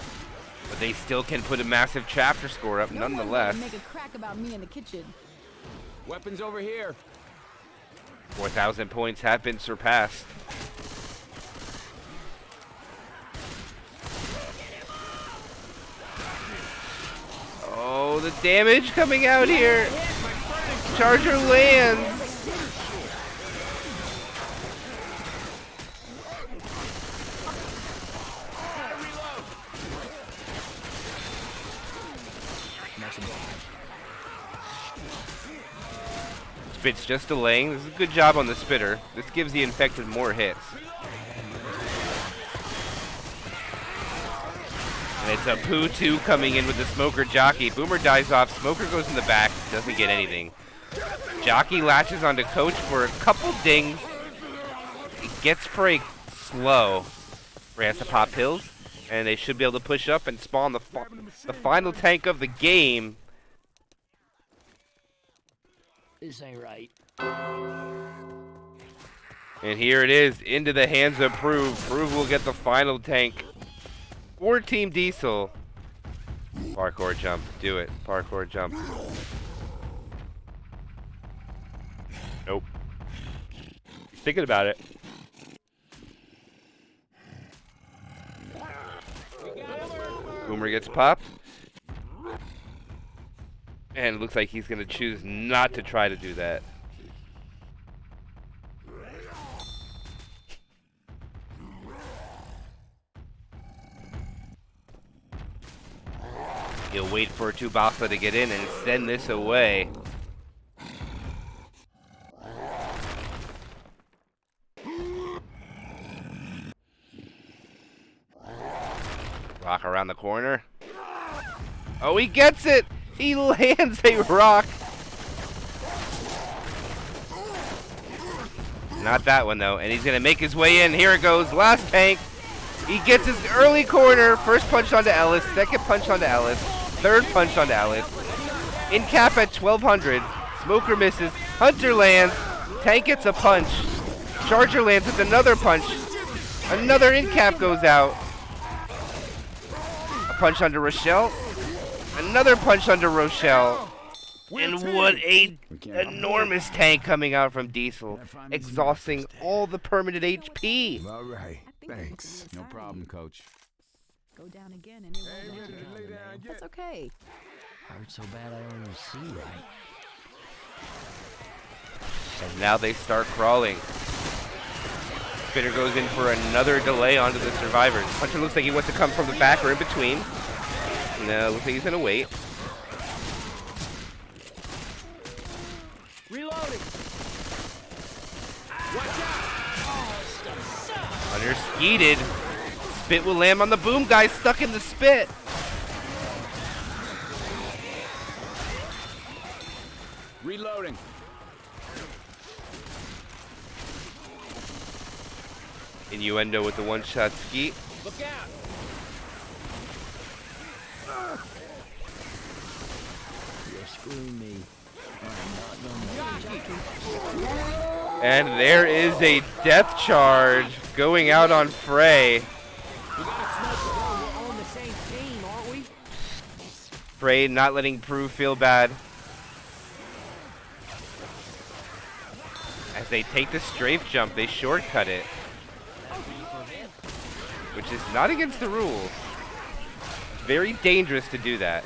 But they still can put a massive chapter score up nonetheless. Make a crack about me in the kitchen. Weapons over here. 4,000 points have been surpassed. Oh, the damage coming out here. Charger lands. Spit's just delaying. This is a good job on the spitter. This gives the infected more hits. And it's a Poo 2 coming in with the Smoker Jockey. Boomer dies off. Smoker goes in the back. Doesn't get anything. Jockey latches onto Coach for a couple dings. It gets prey slow. Where he has to pop pills. And they should be able to push up and spawn the final tank of the game. This ain't right. And here it is, into the hands of Prove. Prove will get the final tank for Team Dizil. Parkour jump, do it. Parkour jump. Nope. He's thinking about it. Boomer gets popped. And it looks like he's going to choose not to try to do that. He'll wait for Tsubasa to get in and send this away. Rock around the corner. Oh, he gets it! He lands a rock! Not that one, though. And he's going to make his way in. Here it goes. Last tank. He gets his early corner. First punch onto Ellis. Second punch onto Ellis. Third punch onto Ellis. In cap at 1200. Smoker misses. Hunter lands. Tank gets a punch. Charger lands with another punch. Another in cap goes out. A punch under Rochelle. Another punch under Rochelle. And what a enormous tank coming out from Dizil, exhausting all the permanent HP. All right, thanks. No problem, coach. Go down again and it won't let you down. That's okay. Hurt so bad I don't even see right. And now they start crawling. Spinner goes in for another delay onto the survivors. Hunter looks like he wants to come from the back or in between. No, looks like he's gonna wait. Reloading. Watch out. Hunter skeeted. Spit will land on the boom guy stuck in the spit. Reloading. Innuendo with the one-shot skeet. Look out. You're screwing me. I'm not gonna make it. And there is a death charge going out on Frey. We gotta smoke the gun. We're on the same team, aren't we? Frey not letting Prue feel bad. As they take the strafe jump, they shortcut it. Which is not against the rules. Very dangerous to do that.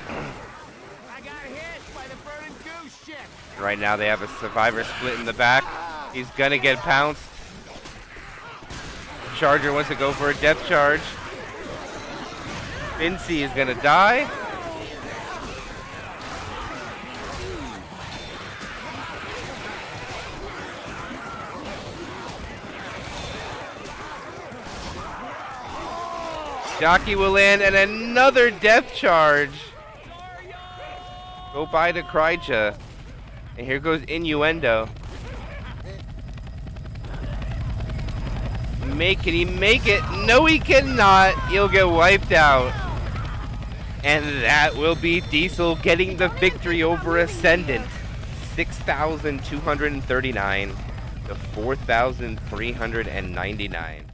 I got hit by the burning goose shit. Right now they have a survivor split in the back. He's gonna get pounced. Charger wants to go for a death charge. Vinci is gonna die. Jockey will land and another death charge. Go by to Kryja. And here goes Innuendo. Can he make it? No, he cannot. He'll get wiped out. And that will be Dizil getting the victory over Ascendant. 6,239 to 4,399.